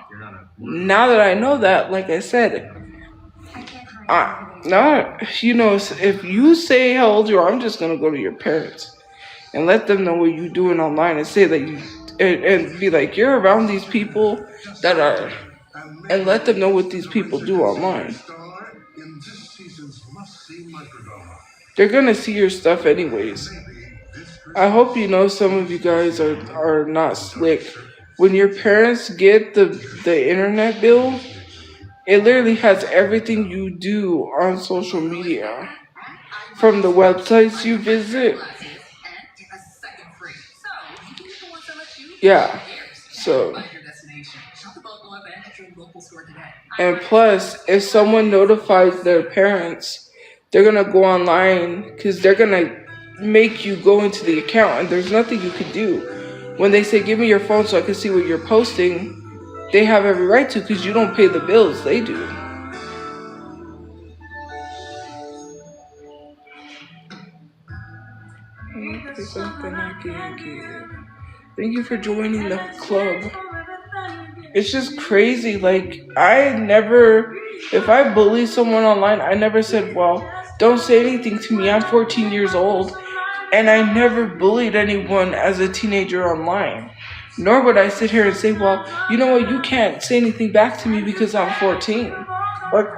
Now that I know that, like I said, Not, if you say how old you are, I'm just gonna go to your parents and let them know what you're doing online and say that and be like, you're around these people that are, and let them know what these people do online. They're gonna see your stuff anyways. I hope you know some of you guys are not slick. When your parents get the internet bill, it literally has everything you do on social media. From the websites you visit. Yeah. So. And plus, if someone notifies their parents, they're gonna go online because they're gonna make you go into the account, and there's nothing you can do. When they say, "Give me your phone so I can see what you're posting," they have every right to because you don't pay the bills. They do. Thank you for joining the club. It's just crazy. Like, if I bully someone online, I never said, well, don't say anything to me. I'm 14 years old. And I never bullied anyone as a teenager online. Nor would I sit here and say, well, you know what, you can't say anything back to me because I'm 14. Like,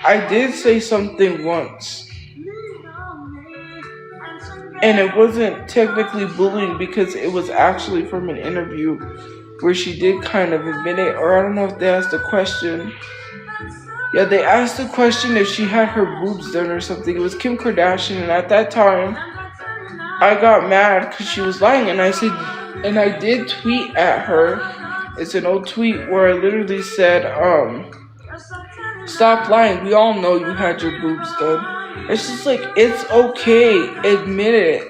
I did say something once. And it wasn't technically bullying because it was actually from an interview where she did kind of admit it. Or I don't know if they asked a question. Yeah, they asked the question if she had her boobs done or something. It was Kim Kardashian. And at that time, I got mad because she was lying. And I did tweet at her. It's an old tweet where I literally said, stop lying. We all know you had your boobs done. It's just like, it's okay. Admit it.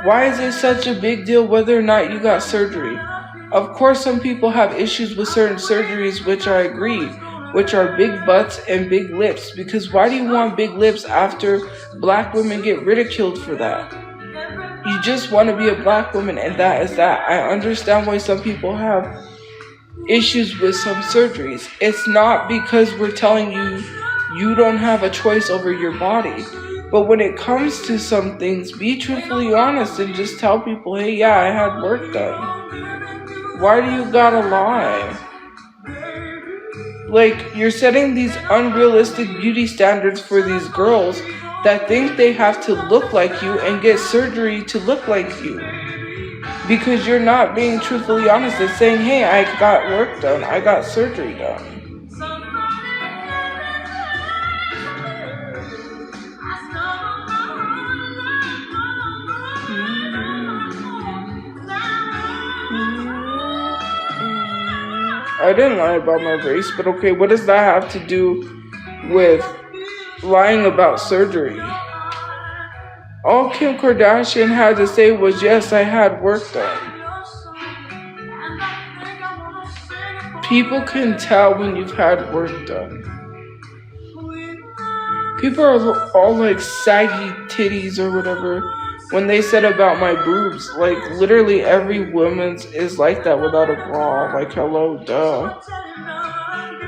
Why is it such a big deal whether or not you got surgery? Of course, some people have issues with certain surgeries, which I agree, which are big butts and big lips. Because why do you want big lips after black women get ridiculed for that? You just want to be a black woman, and that is that. I understand why some people have issues with some surgeries. It's not because we're telling you you don't have a choice over your body. But when it comes to some things, be truthfully honest and just tell people, hey, yeah, I had work done. Why do you gotta lie? Like, you're setting these unrealistic beauty standards for these girls that think they have to look like you and get surgery to look like you. Because you're not being truthfully honest and saying, hey, I got work done, I got surgery done. I didn't lie about my race, but okay, what does that have to do with lying about surgery? All Kim Kardashian had to say was, yes, I had work done. People can tell when you've had work done. People are all like saggy titties or whatever when they said about my boobs. Like, literally every woman's is like that without a bra. Like, hello, duh.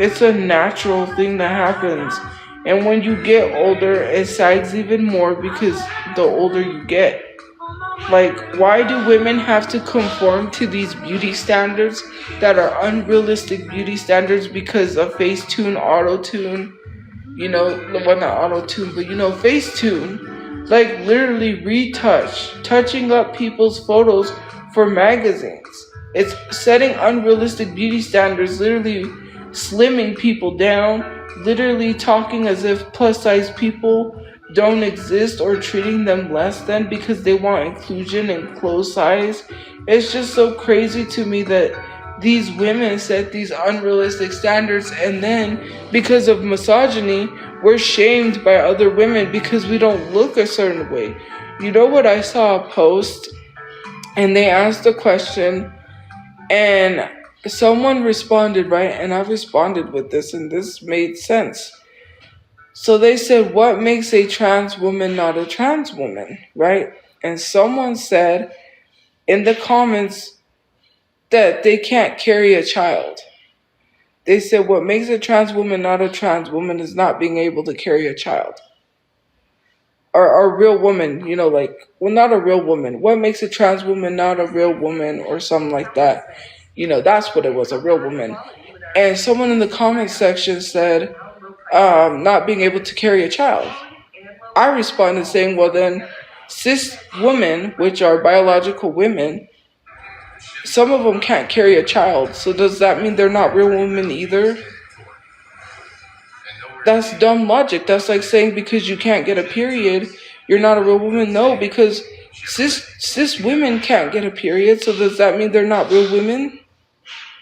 It's a natural thing that happens. And when you get older, it sags even more because the older you get. Like, why do women have to conform to these beauty standards that are unrealistic beauty standards because of Facetune, Auto-Tune? Well, not Auto-Tune, but Facetune. Like, literally touching up people's photos for magazines. It's setting unrealistic beauty standards, literally slimming people down, literally talking as if plus-size people don't exist or treating them less than because they want inclusion and clothes size. It's just so crazy to me that these women set these unrealistic standards, and then because of misogyny, we're shamed by other women because we don't look a certain way. You know what? I saw a post and they asked a question and someone responded, right? And I responded with this, and this made sense. So they said, what makes a trans woman not a trans woman, right? And someone said in the comments that they can't carry a child. they said what makes a trans woman not a trans woman is not being able to carry a child. Or a real woman, like, well, not a real woman. What makes a trans woman not a real woman or something like that? That's what it was, a real woman. And someone in the comment section said, not being able to carry a child. I responded saying, well then, cis women, which are biological women, some of them can't carry a child. So does that mean they're not real women either? That's dumb logic. That's like saying because you can't get a period, you're not a real woman. No, because cis women can't get a period. So does that mean they're not real women?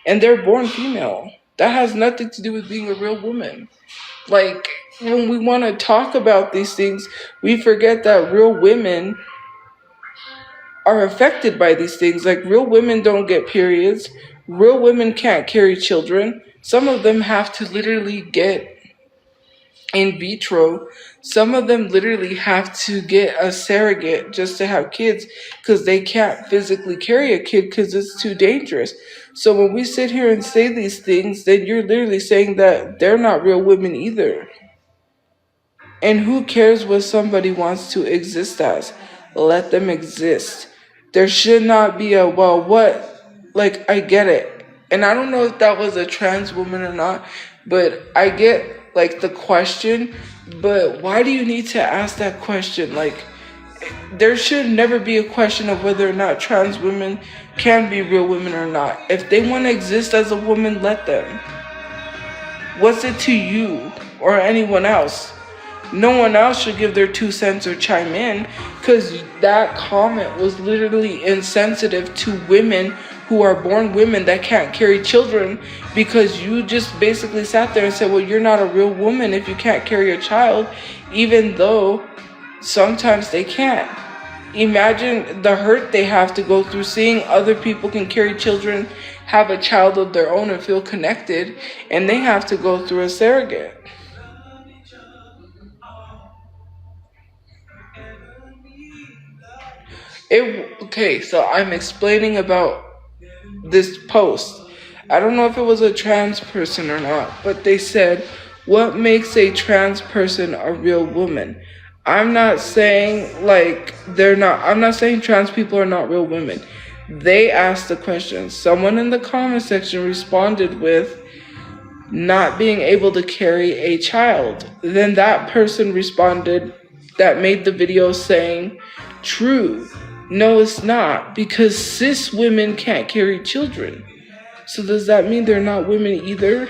And they're born female. That has nothing to do with being a real woman. Like, when we want to talk about these things, we forget that real women are affected by these things. Like, real women don't get periods. Real women can't carry children. Some of them have to literally get in vitro. Some of them literally have to get a surrogate just to have kids because they can't physically carry a kid because it's too dangerous. So when we sit here and say these things, then you're literally saying that they're not real women either. And who cares what somebody wants to exist as? Let them exist. There should not be a, well, what? Like, I get it. And I don't know if that was a trans woman or not, but I get, like, the question. But why do you need to ask that question? Like, there should never be a question of whether or not trans women can be real women or not. If they want to exist as a woman, let them. What's it to you or anyone else? No one else should give their 2 cents or chime in, because that comment was literally insensitive to women who are born women that can't carry children, because you just basically sat there and said, well, you're not a real woman if you can't carry a child, even though sometimes they can't. Imagine the hurt they have to go through seeing other people can carry children, have a child of their own and feel connected, and they have to go through a surrogate. Okay, so I'm explaining about this post. I don't know if it was a trans person or not, but they said, what makes a trans person a real woman? I'm not saying I'm not saying trans people are not real women. They asked the question. Someone in the comment section responded with not being able to carry a child. Then that person responded that made the video saying, true. No, it's not, because cis women can't carry children. So does that mean they're not women either?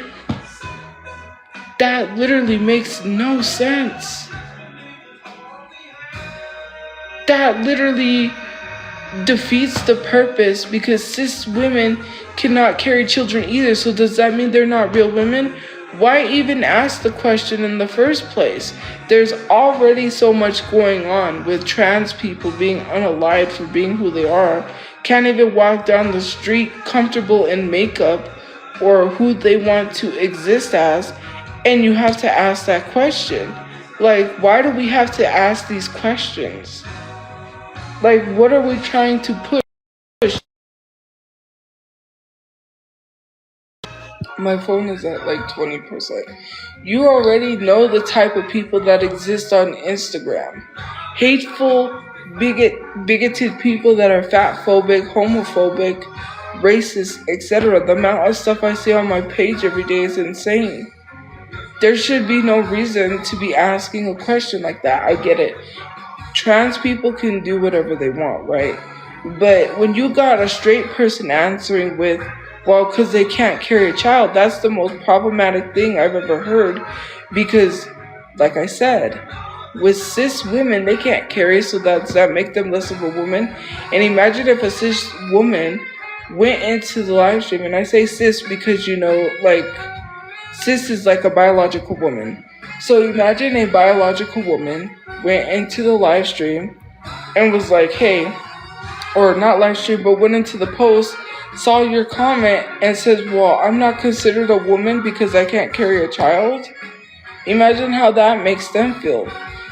That literally makes no sense. That literally defeats the purpose, because cis women cannot carry children either. So does that mean they're not real women? Why even ask the question in the first place? There's already so much going on with trans people being unalived for being who they are. Can't even walk down the street comfortable in makeup or who they want to exist as. And you have to ask that question. Like, why do we have to ask these questions? Like, what are we trying to push? My phone is at like 20%. You already know the type of people that exist on Instagram. Hateful, bigoted people that are fatphobic, homophobic, racist, etc. The amount of stuff I see on my page every day is insane. There should be no reason to be asking a question like that. I get it. Trans people can do whatever they want, right? But when you got a straight person answering with, well, because they can't carry a child, that's the most problematic thing I've ever heard. Because, like I said, with cis women, they can't carry, so does that make them less of a woman? And imagine if a cis woman went into the live stream, and I say cis because, cis is like a biological woman. So imagine a biological woman went into the live stream and was like, hey, or not live stream, but went into the post, saw your comment and says, well, I'm not considered a woman because I can't carry a child. Imagine how that makes them feel.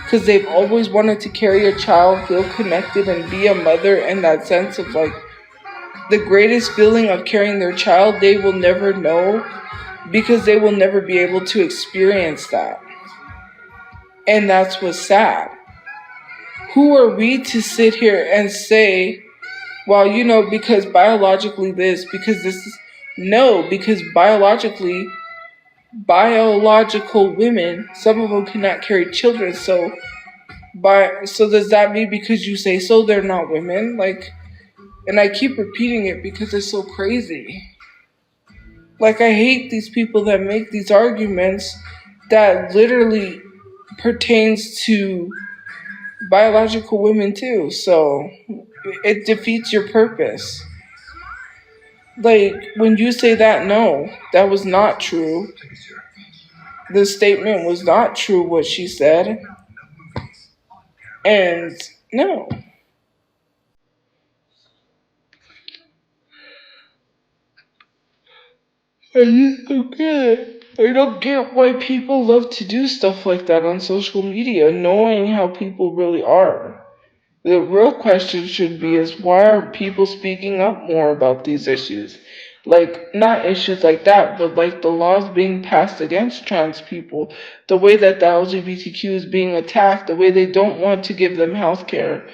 Because they've always wanted to carry a child, feel connected, and be a mother in that sense of like the greatest feeling of carrying their child. They will never know because they will never be able to experience that. And that's what's sad. Who are we to sit here and say, well, because biologically this, because this is no, because biological women, some of them cannot carry children. So does that mean because you say so they're not women? Like, and I keep repeating it because it's so crazy. Like, I hate these people that make these arguments that literally pertains to biological women too. So it defeats your purpose. Like, when you say that, no, that was not true. The statement was not true, what she said. And no. I just don't get it. I don't get why people love to do stuff like that on social media, knowing how people really are. The real question should be is why are people speaking up more about these issues? Like, not issues like that, but like the laws being passed against trans people, the way that the LGBTQ is being attacked, the way they don't want to give them health care.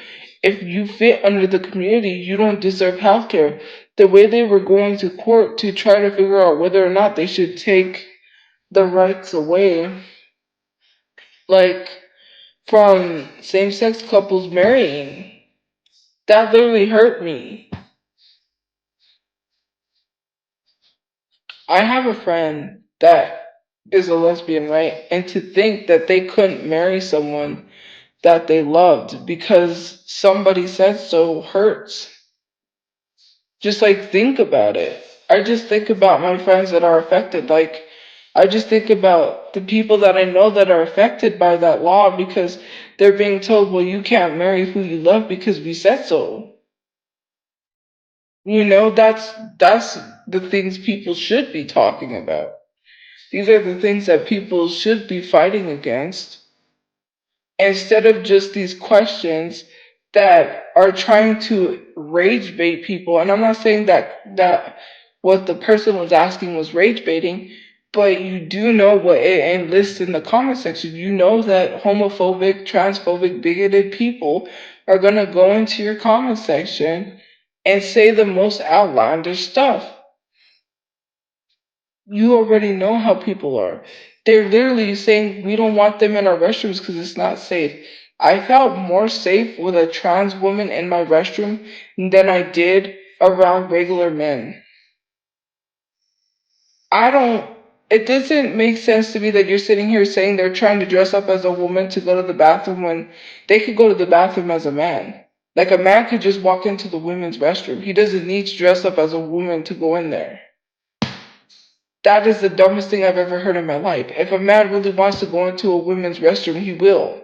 If you fit under the community, you don't deserve health care. The way they were going to court to try to figure out whether or not they should take the rights away, like from same sex couples marrying. That literally hurt me. I have a friend that is a lesbian, right? And to think that they couldn't marry someone that they loved because somebody said so hurts. Just like think about it. I just think about my friends that are affected. Like, I just think about the people that I know that are affected by that law because they're being told, well, you can't marry who you love because we said so. That's the things people should be talking about. These are the things that people should be fighting against instead of just these questions that are trying to rage bait people. And I'm not saying that what the person was asking was rage baiting, but you do know what it enlists in the comment section. You know that homophobic, transphobic, bigoted people are gonna go into your comment section and say the most outlandish stuff. You already know how people are. They're literally saying we don't want them in our restrooms because it's not safe. I felt more safe with a trans woman in my restroom than I did around regular men. I don't. It doesn't make sense to me that you're sitting here saying they're trying to dress up as a woman to go to the bathroom when they could go to the bathroom as a man. Like, a man could just walk into the women's restroom. He doesn't need to dress up as a woman to go in there. That is the dumbest thing I've ever heard in my life. If a man really wants to go into a women's restroom, he will.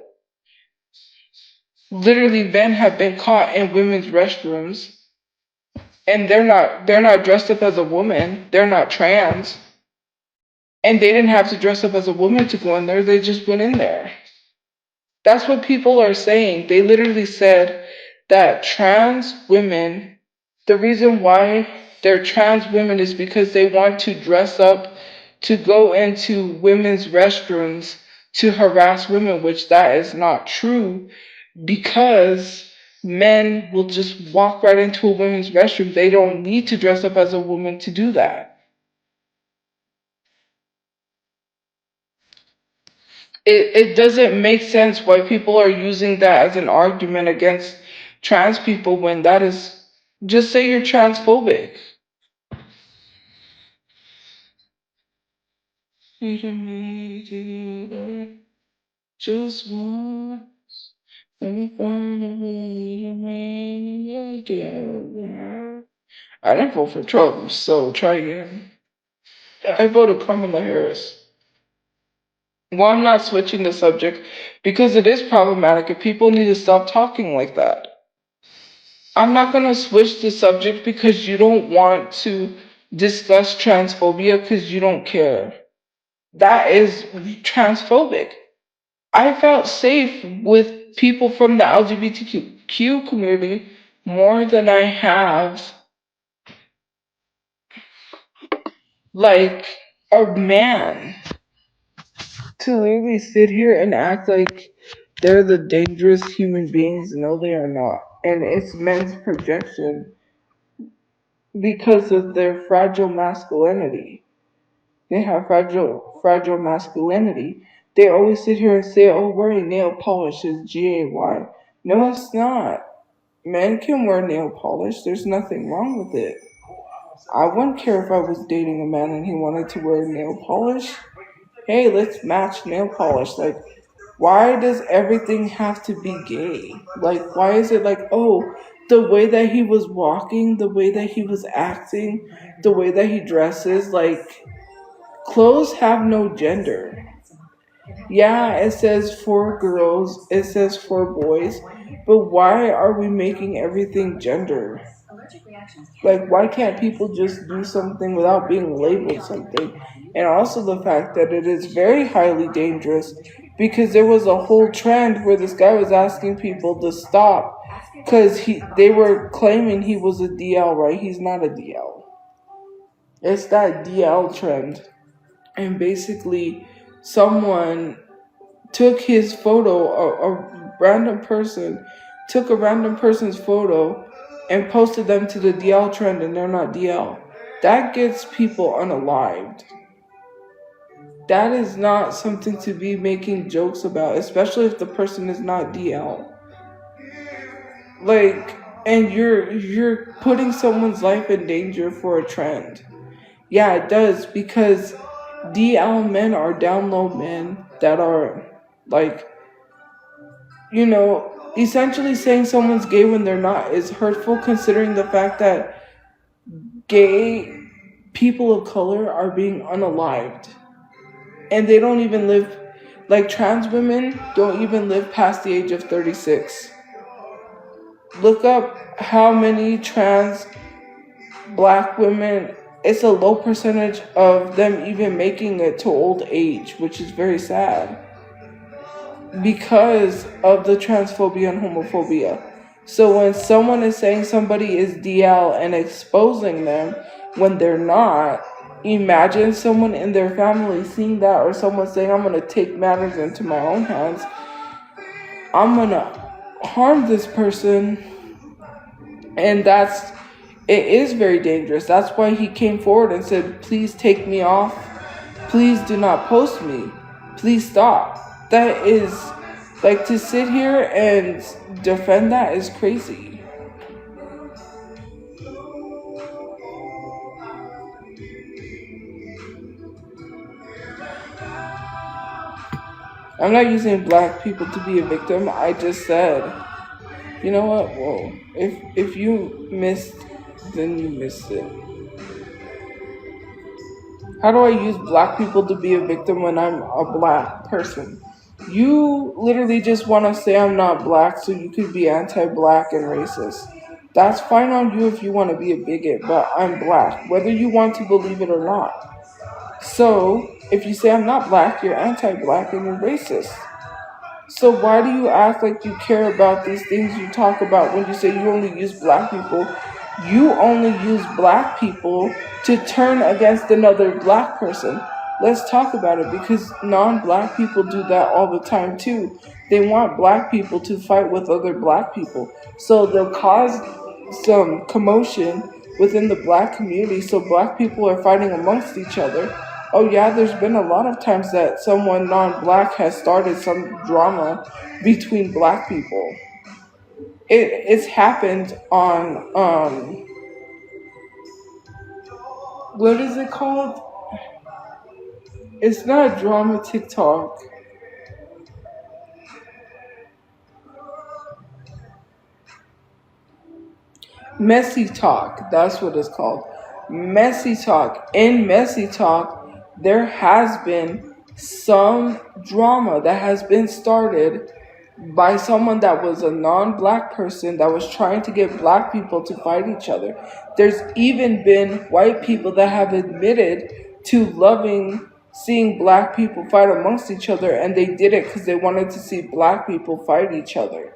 Literally, men have been caught in women's restrooms, and they're not dressed up as a woman. They're not trans, and they didn't have to dress up as a woman to go in there. They just went in there. That's what people are saying. They literally said that trans women, the reason why they're trans women is because they want to dress up to go into women's restrooms to harass women, which that is not true because men will just walk right into a women's restroom. They don't need to dress up as a woman to do that. It doesn't make sense why people are using that as an argument against trans people when that is just say you're transphobic. Just want I didn't vote for Trump, so try again. I voted Kamala Harris. Well, I'm not switching the subject because it is problematic and people need to stop talking like that. I'm not going to switch the subject because you don't want to discuss transphobia because you don't care. That is transphobic. I felt safe with people from the LGBTQ community more than I have, like, a man to literally sit here and act like they're the dangerous human beings. No, they are not. And it's men's projection because of their fragile masculinity. They have fragile masculinity. They always sit here and say, oh, wearing nail polish is GAY. No, it's not. Men can wear nail polish. There's nothing wrong with it. I wouldn't care if I was dating a man and he wanted to wear nail polish. Hey, let's match nail polish. Like, why does everything have to be gay? Like, why is it like, oh, the way that he was walking, the way that he was acting, the way that he dresses, like, clothes have no gender. Yeah, it says for girls, it says for boys, but why are we making everything gender? Like, why can't people just do something without being labeled something? And also the fact that it is very highly dangerous because there was a whole trend where this guy was asking people to stop because they were claiming he was a DL, right? He's not a DL. It's that DL trend. And basically, someone took his photo, a random person took a random person's photo and posted them to the DL trend and they're not DL. That gets people unalived. That is not something to be making jokes about, especially if the person is not DL. Like, and you're putting someone's life in danger for a trend. Yeah, it does because DL men are down low men that are like, essentially saying someone's gay when they're not is hurtful considering the fact that gay people of color are being unalived. And they don't even live, like trans women don't even live past the age of 36. Look up how many trans black women, it's a low percentage of them even making it to old age, which is very sad because of the transphobia and homophobia. So when someone is saying somebody is DL and exposing them when they're not, imagine someone in their family seeing that, or someone saying, I'm going to take matters into my own hands. I'm going to harm this person. And it is very dangerous. That's why he came forward and said, please take me off. Please do not post me. Please stop. That is, like, to sit here and defend that is crazy. I'm not using black people to be a victim. I just said, you know what? Whoa. If you missed, then you missed it. How do I use black people to be a victim when I'm a black person? You literally just want to say I'm not black so you could be anti-black and racist. That's fine on you if you want to be a bigot, but I'm black, whether you want to believe it or not. So, if you say I'm not black, you're anti-black and you're racist. So why do you act like you care about these things you talk about when you say you only use black people? You only use black people to turn against another black person. Let's talk about it because non-black people do that all the time too. They want black people to fight with other black people. So they'll cause some commotion within the black community so black people are fighting amongst each other. Oh yeah, there's been a lot of times that someone non-black has started some drama between black people. It's happened on what is it called? It's not drama TikTok. Messy Talk, that's what it's called. Messy Talk. In Messy Talk, there has been some drama that has been started by someone that was a non-black person that was trying to get black people to fight each other. There's even been white people that have admitted to loving seeing black people fight amongst each other, and they did it because they wanted to see black people fight each other.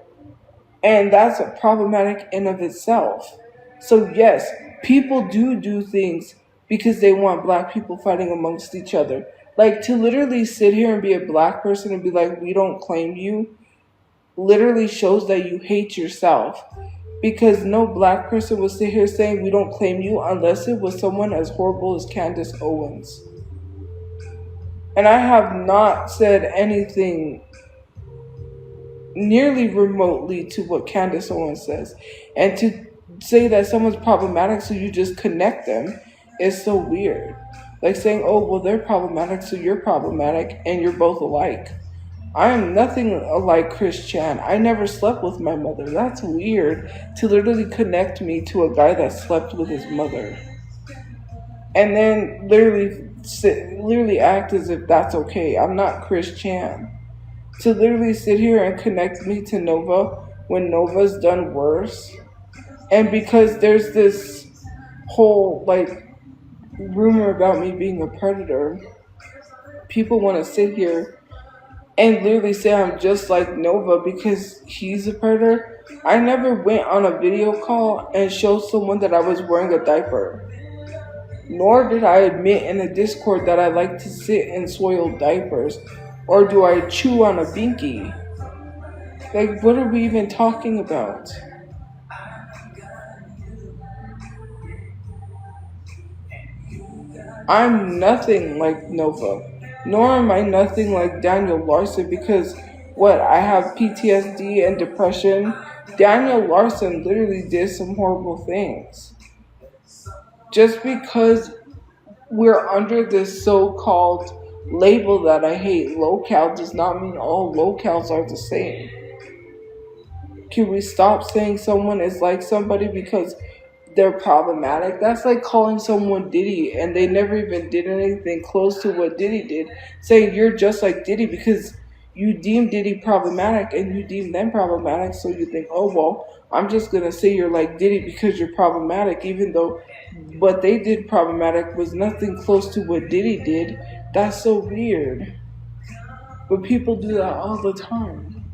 And that's problematic in of itself. So yes, people do things because they want black people fighting amongst each other. Like to literally sit here and be a black person and be like, we don't claim you, literally shows that you hate yourself. Because no black person would sit here saying we don't claim you unless it was someone as horrible as Candace Owens. And I have not said anything nearly remotely to what Candace Owens says. And to say that someone's problematic so you just connect them is so weird. Like saying, oh, well, they're problematic, so you're problematic, and you're both alike. I am nothing like Chris Chan. I never slept with my mother. That's weird to literally connect me to a guy that slept with his mother. And then literally act as if that's okay. I'm not Chris Chan. To literally sit here and connect me to Nova when Nova's done worse. And because there's this whole like rumor about me being a predator, people want to sit here and literally say I'm just like Nova because he's a predator. I never went on a video call and showed someone that I was wearing a diaper. Nor did I admit in a Discord that I like to sit in soiled diapers. Or do I chew on a binky? Like, what are we even talking about? I'm nothing like Nova. Nor am I nothing like Daniel Larson because, what, I have PTSD and depression? Daniel Larson literally did some horrible things. Just because we're under this so-called label that I hate, locale, does not mean all locales are the same. Can we stop saying someone is like somebody because they're problematic? That's like calling someone Diddy and they never even did anything close to what Diddy did, saying you're just like Diddy because you deem Diddy problematic and you deem them problematic, so you think, oh well, I'm just gonna say you're like Diddy because you're problematic, even though what they did problematic was nothing close to what Diddy did. That's so weird. But people do that all the time.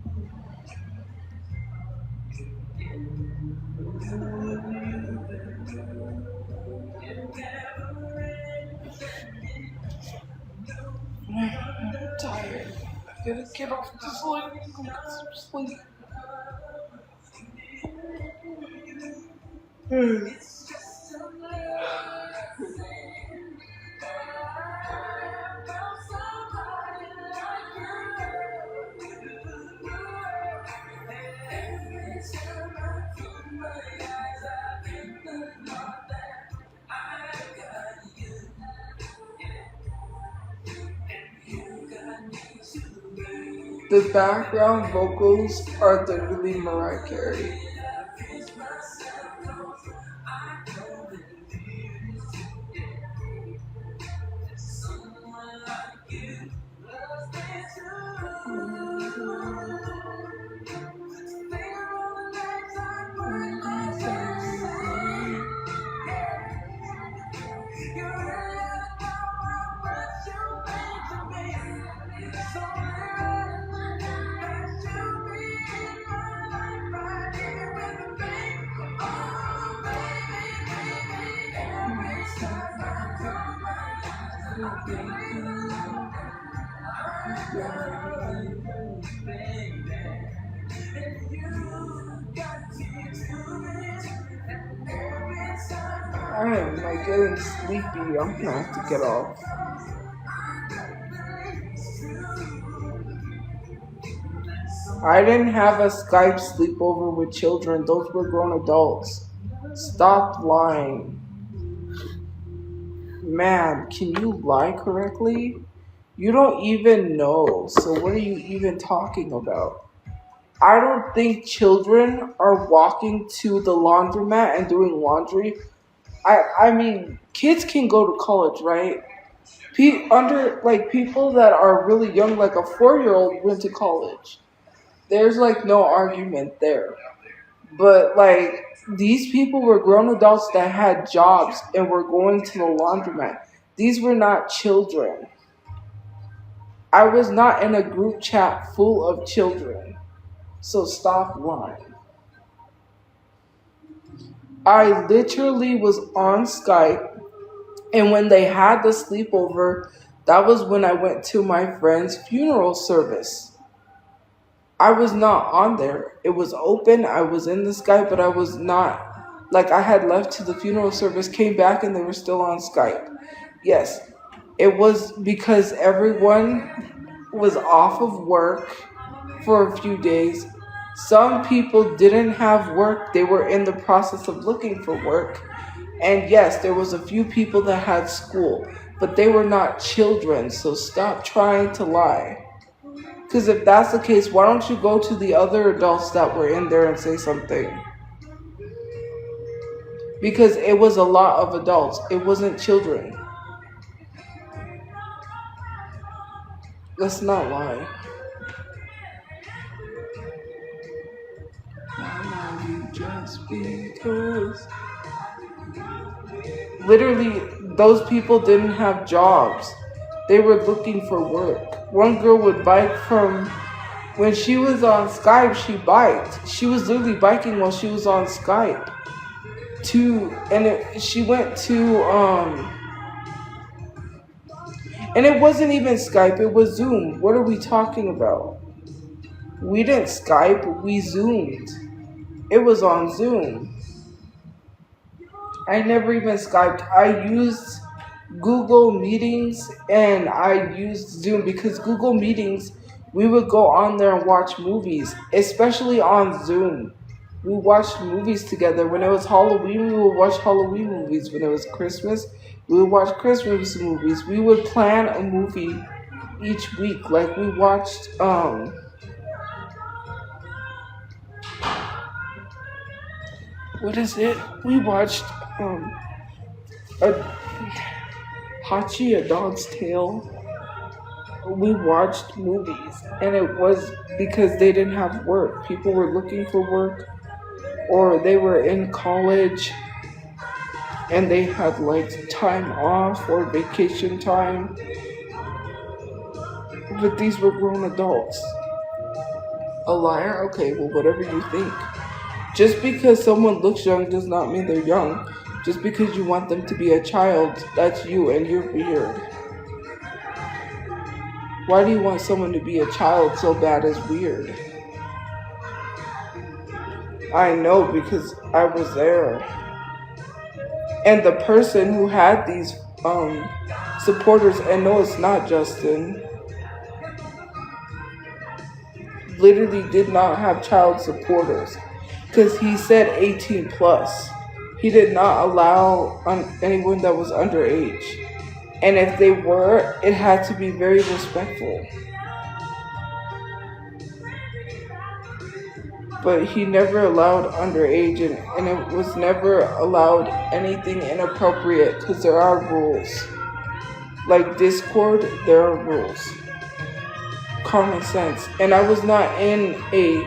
I'm tired. I gotta get off this line and go get some sleep. The background vocals are literally Mariah Carey. I am like getting sleepy. I'm gonna have to get off. I didn't have a Skype sleepover with children. Those were grown adults. Stop lying. Man, can you lie correctly? You don't even know. So what are you even talking about? I don't think children are walking to the laundromat and doing laundry. I mean, kids can go to college, right? Under like people that are really young, like a 4-year-old went to college. There's like no argument there. But like these people were grown adults that had jobs and were going to the laundromat. These were not children. I was not in a group chat full of children. So stop lying. I literally was on Skype And when they had the sleepover, that was when I went to my friend's funeral service. I was not on there. It was open. I was in the Skype, but I was not. Like, I had left to the funeral service, came back, and they were still on Skype. Yes, it was because everyone was off of work for a few days. Some people didn't have work, they were in the process of looking for work. And yes, there was a few people that had school, but they were not children, so stop trying to lie. Because if that's the case, why don't you go to the other adults that were in there and say something? Because it was a lot of adults, it wasn't children. Let's not lie. I love you just because. Literally, those people didn't have jobs. They were looking for work. One girl would bike from when she was on Skype, she biked. She was literally biking while she was on Skype. She went to and it wasn't even Skype, it was Zoom. What are we talking about? We didn't Skype, we Zoomed. It was on Zoom. I never even Skyped. I used Google Meetings and I used Zoom because Google Meetings, we would go on there and watch movies, especially on Zoom. We watched movies together. When it was Halloween, we would watch Halloween movies. When it was Christmas, we would watch Christmas movies. We would plan a movie each week. Like we watched what is it? We watched a Hachi, a Dog's Tale. We watched movies, and it was because they didn't have work. People were looking for work, or they were in college and they had like time off or vacation time. But these were grown adults. A liar? Okay, well, whatever you think. Just because someone looks young does not mean they're young. Just because you want them to be a child, that's you and you're weird. Why do you want someone to be a child so bad is weird? I know because I was there. And the person who had these supporters, and no, it's not Justin, literally did not have child supporters because he said 18 plus. He did not allow anyone that was underage. And if they were, it had to be very respectful. But he never allowed underage, and it was never allowed anything inappropriate because there are rules. Like Discord, there are rules. Common sense. And I was not in a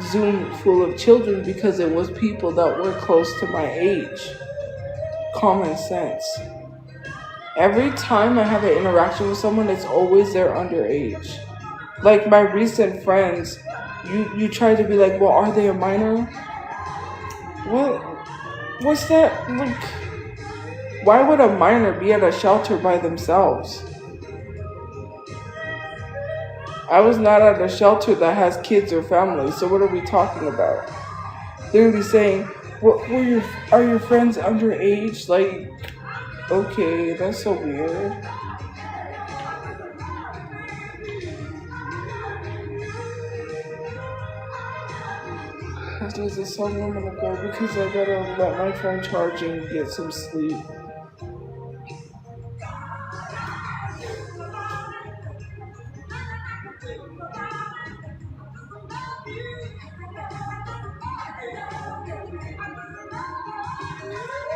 Zoom full of children because it was people that were close to my age. Common sense. Every time I have an interaction with someone, it's always they're underage. Like my recent friends, you try to be like, well, are they a minor? What? What's that? Like, why would a minor be at a shelter by themselves? I was not at a shelter that has kids or families, so what are we talking about? Literally saying, are your friends underage? Like, okay, that's so weird. After this song, I'm gonna go because I gotta let my phone charge and get some sleep.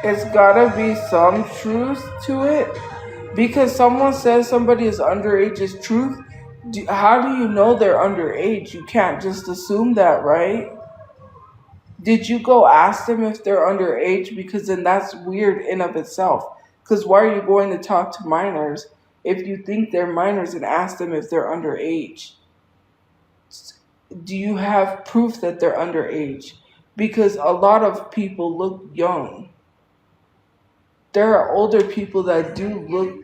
It's gotta be some truth to it. Because someone says somebody is underage is truth. How do you know they're underage? You can't just assume that, right? Did you go ask them if they're underage? Because then that's weird in of itself. Because why are you going to talk to minors if you think they're minors and ask them if they're underage? Do you have proof that they're underage? Because a lot of people look young. there are older people that do look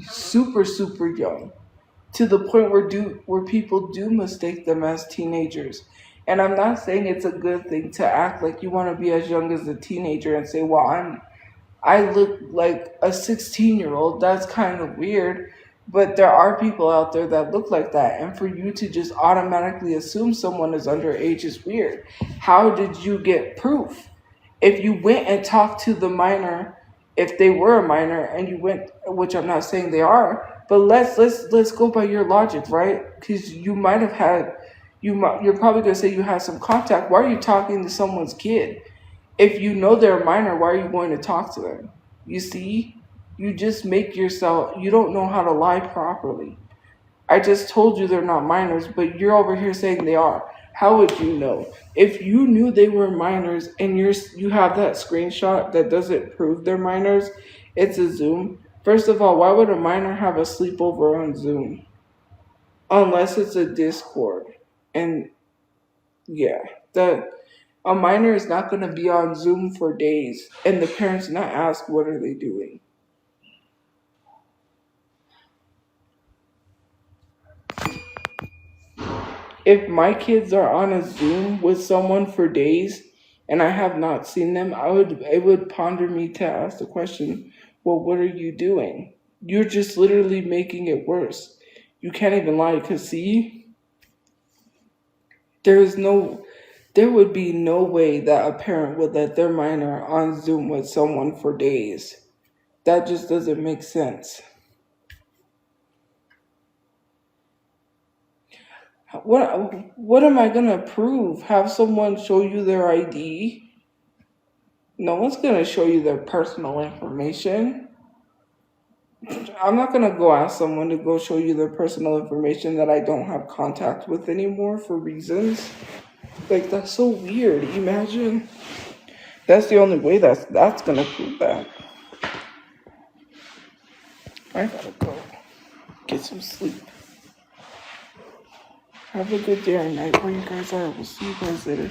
super, super young to the point where people do mistake them as teenagers. And I'm not saying it's a good thing to act like you want to be as young as a teenager and say, "Well, I look like a 16-year-old." That's kind of weird. But there are people out there that look like that. And for you to just automatically assume someone is underage is weird. How did you get proof? If you went and talked to the minor, if they were a minor, and you went, which I'm not saying they are, but let's go by your logic, right? Because you might have had, you're probably gonna say you had some contact. Why are you talking to someone's kid? If you know they're a minor, why are you going to talk to them? You see, you just make yourself, you don't know how to lie properly. I just told you they're not minors, but you're over here saying they are. How would you know? If you knew they were minors and you have that screenshot that doesn't prove they're minors, it's a Zoom. First of all, why would a minor have a sleepover on Zoom? Unless it's a Discord. And yeah, that a minor is not going to be on Zoom for days and the parents not ask what are they doing. If my kids are on a Zoom with someone for days and I have not seen them, it would ponder me to ask the question, well, what are you doing? You're just literally making it worse. You can't even lie because see, there is no there would be no way that a parent would let their minor on Zoom with someone for days. That just doesn't make sense. What am I gonna prove? Have someone show you their ID? No one's gonna show you their personal information. I'm not gonna go ask someone to go show you their personal information that I don't have contact with anymore for reasons. Like that's so weird. Imagine. That's the only way that's gonna prove that. I gotta go get some sleep. Have a good day or night where you guys are. We'll see you guys later.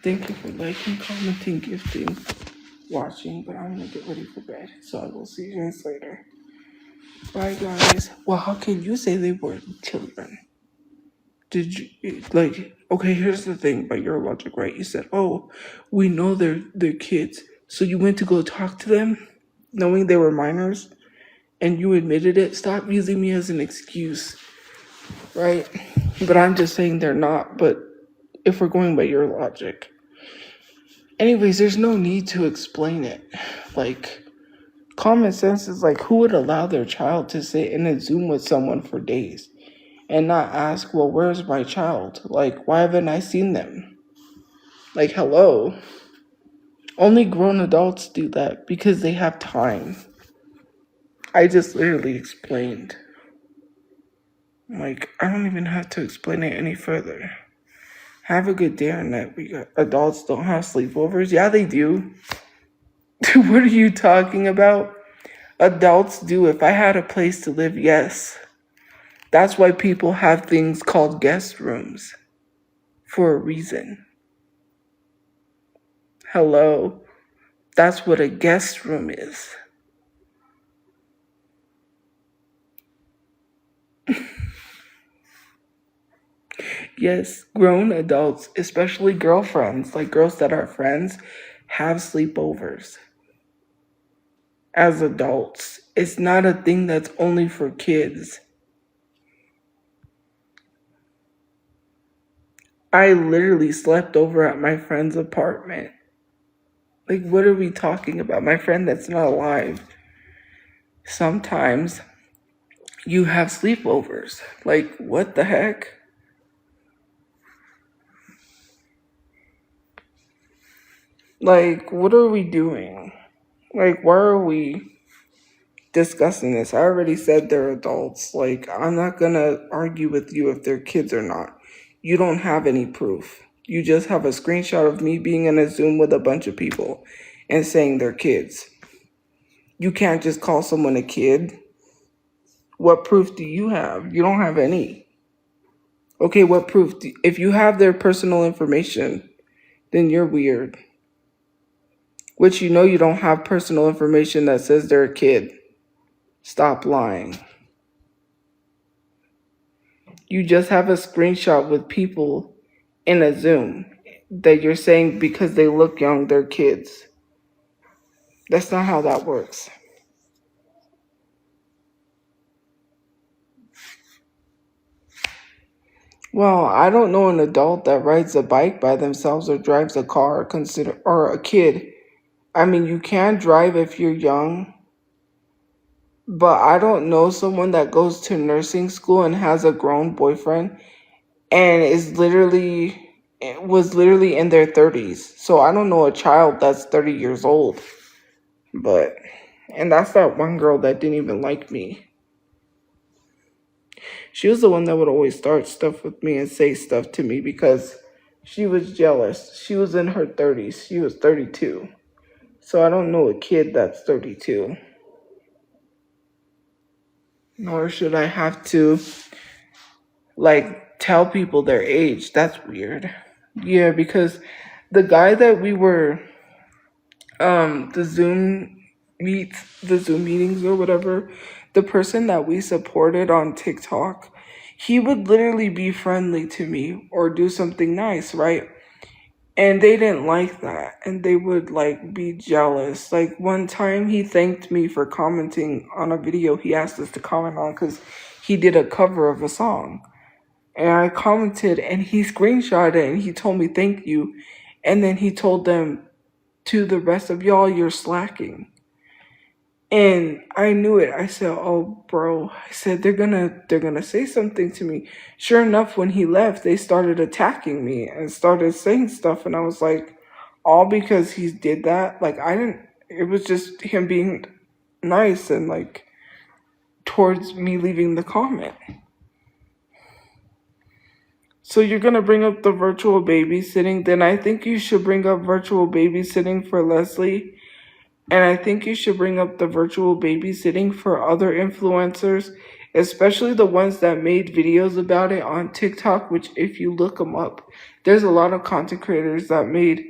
Thank you for liking, commenting, gifting, watching. But I'm gonna get ready for bed. So I will see you guys later. Bye guys. Well, how can you say they were children? Did you like okay, here's the thing about your logic, right? You said, "Oh, we know they're kids." So you went to go talk to them knowing they were minors and you admitted it. Stop using me as an excuse. Right? But I'm just saying they're not, but if we're going by your logic. Anyways, there's no need to explain it. Like, common sense is like, who would allow their child to sit in a Zoom with someone for days and not ask, well, where's my child? Like, why haven't I seen them? Like, hello. Only grown adults do that because they have time. I just literally explained. Like, I don't even have to explain it any further. Have a good day or night. Adults don't have sleepovers. Yeah, they do. What are you talking about? Adults do. If I had a place to live, yes. That's why people have things called guest rooms. For a reason. Hello. That's what a guest room is. Yes, grown adults, especially girlfriends, like girls that are friends, have sleepovers. As adults, it's not a thing that's only for kids. I literally slept over at my friend's apartment. Like, what are we talking about? My friend that's not alive. Sometimes you have sleepovers. Like, what the heck? Like, what are we doing? Like, why are we discussing this? I already said they're adults. Like, I'm not gonna argue with you if they're kids or not. You don't have any proof. You just have a screenshot of me being in a Zoom with a bunch of people and saying they're kids. You can't just call someone a kid. What proof do you have? You don't have any. Okay, what proof? If you have their personal information, then you're weird. which you know you don't have personal information that says they're a kid. Stop lying. You just have a screenshot with people in a Zoom that you're saying because they look young, they're kids. That's not how that works. Well, I don't know an adult that rides a bike by themselves or drives a car or a kid. I mean, you can drive if you're young, but I don't know someone that goes to nursing school and has a grown boyfriend and was literally in their 30s. So I don't know a child that's 30 years old. And that's that one girl that didn't even like me. She was the one that would always start stuff with me and say stuff to me because she was jealous. She was in her 30s. She was 32. So I don't know a kid that's 32. Nor should I have to, tell people their age. That's weird. Yeah, because the guy that we were, the Zoom meetings or whatever, the person that we supported on TikTok, he would literally be friendly to me or do something nice, right? And they didn't like that, and they would be jealous. Like one time he thanked me for commenting on a video he asked us to comment on because he did a cover of a song. And I commented and he screenshot it and he told me thank you. And then he told them, to the rest of y'all, you're slacking. And I knew it. I said, "Oh, bro." I said, they're gonna say something to me." Sure enough, when he left, they started attacking me and started saying stuff, and I was like, all because he did that. I didn't. It was just him being nice and towards me leaving the comment. So you're gonna bring up the virtual babysitting? Then I think you should bring up virtual babysitting for Leslie. And I think you should bring up the virtual babysitting for other influencers, especially the ones that made videos about it on TikTok, which if you look them up, there's a lot of content creators that made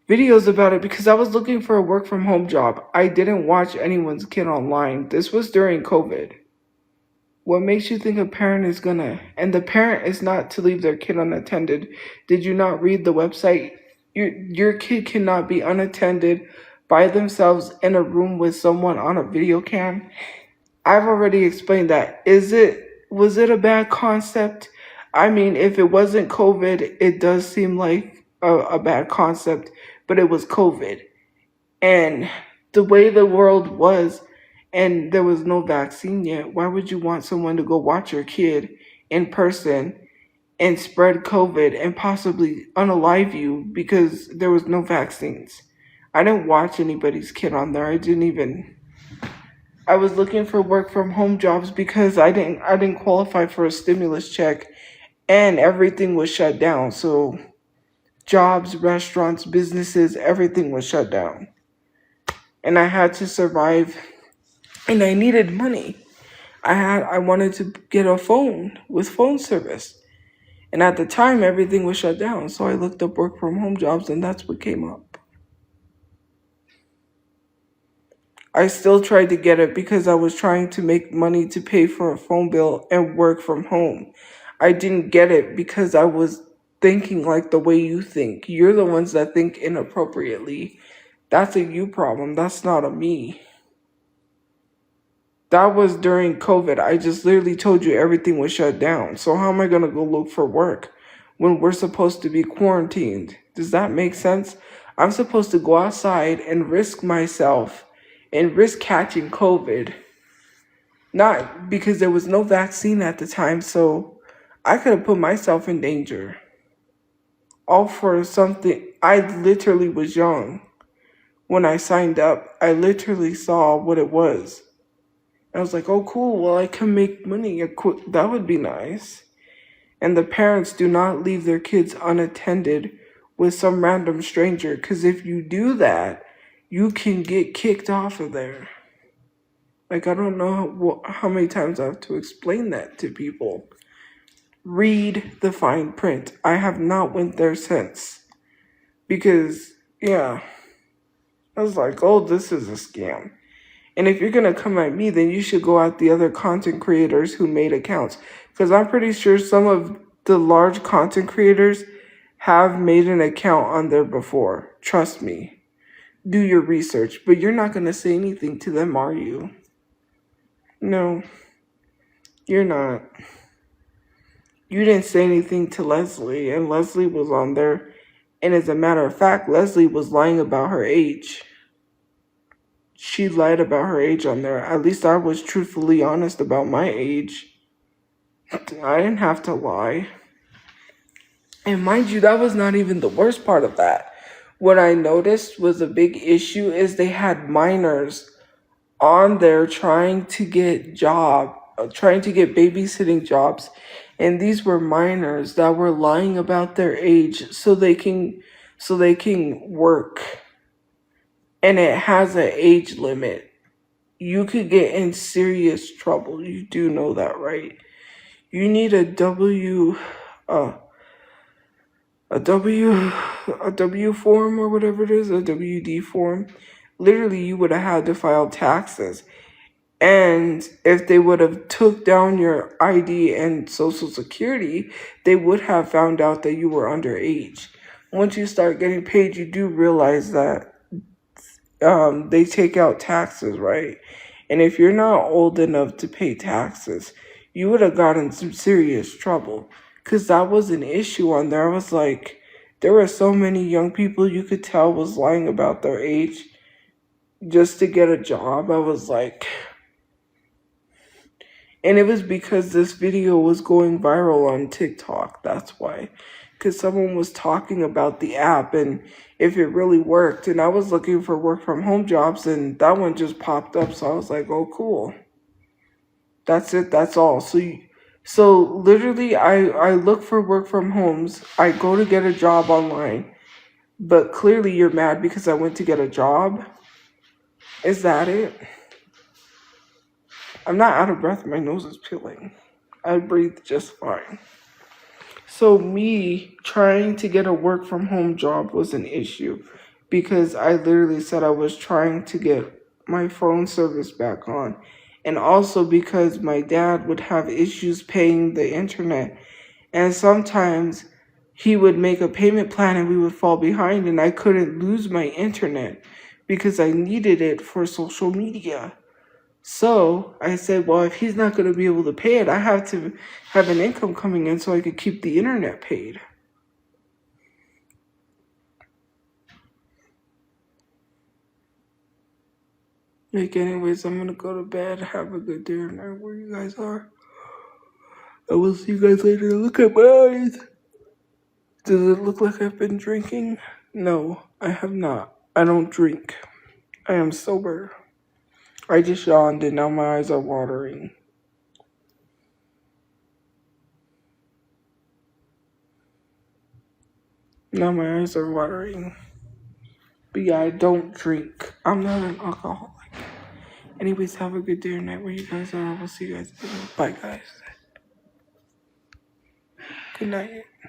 videos about it because I was looking for a work from home job. I didn't watch anyone's kid online. This was during COVID. What makes you think a parent is and the parent is not to leave their kid unattended? Did you not read the website? Your kid cannot be unattended by themselves in a room with someone on a video cam. I've already explained that. Was it a bad concept? I mean, if it wasn't COVID, it does seem like a bad concept, but it was COVID. And the way the world was, and there was no vaccine yet, why would you want someone to go watch your kid in person and spread COVID and possibly unalive you because there was no vaccines? I didn't watch anybody's kid on there. I was looking for work from home jobs because I didn't qualify for a stimulus check and everything was shut down. So jobs, restaurants, businesses, everything was shut down. And I had to survive and I needed money. I wanted to get a phone with phone service. And at the time everything was shut down. So I looked up work from home jobs and that's what came up. I still tried to get it because I was trying to make money to pay for a phone bill and work from home. I didn't get it because I was thinking like the way you think. You're the ones that think inappropriately. That's a you problem. That's not a me. That was during COVID. I just literally told you everything was shut down. So how am I going to go look for work when we're supposed to be quarantined? Does that make sense? I'm supposed to go outside and risk myself and risk catching COVID. Not because there was no vaccine at the time, so I could have put myself in danger. All for something. I literally was young when I signed up. I literally saw what it was. I was like, oh, cool. Well, I can make money. That would be nice. And the parents do not leave their kids unattended with some random stranger. Because if you do that, you can get kicked off of there. I don't know how many times I have to explain that to people. Read the fine print. I have not went there since. Because, yeah. I was like, oh, this is a scam. And if you're going to come at me, then you should go at the other content creators who made accounts. Because I'm pretty sure some of the large content creators have made an account on there before. Trust me. Do your research. But you're not going to say anything to them, are you? No, you're not. You didn't say anything to Leslie, and Leslie was on there. And as a matter of fact, Leslie was lying about her age. She lied about her age on there. At least I was truthfully honest about my age. I didn't have to lie. And mind you, that was not even the worst part of that. What I noticed was a big issue is they had minors on there trying to get babysitting jobs. And these were minors that were lying about their age so they can work. And it has an age limit. You could get in serious trouble. You do know that, right? You need a W form or whatever it is, a WD form. Literally, you would have had to file taxes. And if they would have took down your ID and social security, they would have found out that you were underage. Once you start getting paid, you do realize that they take out taxes, right? And if you're not old enough to pay taxes, you would have gotten some serious trouble. Because that was an issue on there. I was like, there were so many young people you could tell was lying about their age just to get a job. I was like, and it was because this video was going viral on TikTok. That's why. Because someone was talking about the app and if it really worked. And I was looking for work from home jobs and that one just popped up. So I was like, oh, cool. That's it. That's all. So literally, I look for work from homes. I go to get a job online. But clearly you're mad because I went to get a job. Is that it? I'm not out of breath. My nose is peeling. I breathe just fine. So me trying to get a work from home job was an issue because I literally said I was trying to get my phone service back on. And also because my dad would have issues paying the internet. And sometimes he would make a payment plan and we would fall behind and I couldn't lose my internet because I needed it for social media. So I said, well, if he's not going to be able to pay it, I have to have an income coming in so I could keep the internet paid. Like, anyways, I'm going to go to bed. Have a good day or night where you guys are. I will see you guys later. Look at my eyes. Does it look like I've been drinking? No, I have not. I don't drink. I am sober. I just yawned and now my eyes are watering. Now my eyes are watering. But yeah, I don't drink. I'm not an alcoholic. Anyways, have a good day or night where you guys are. I will see you guys later. Bye, guys. Good night.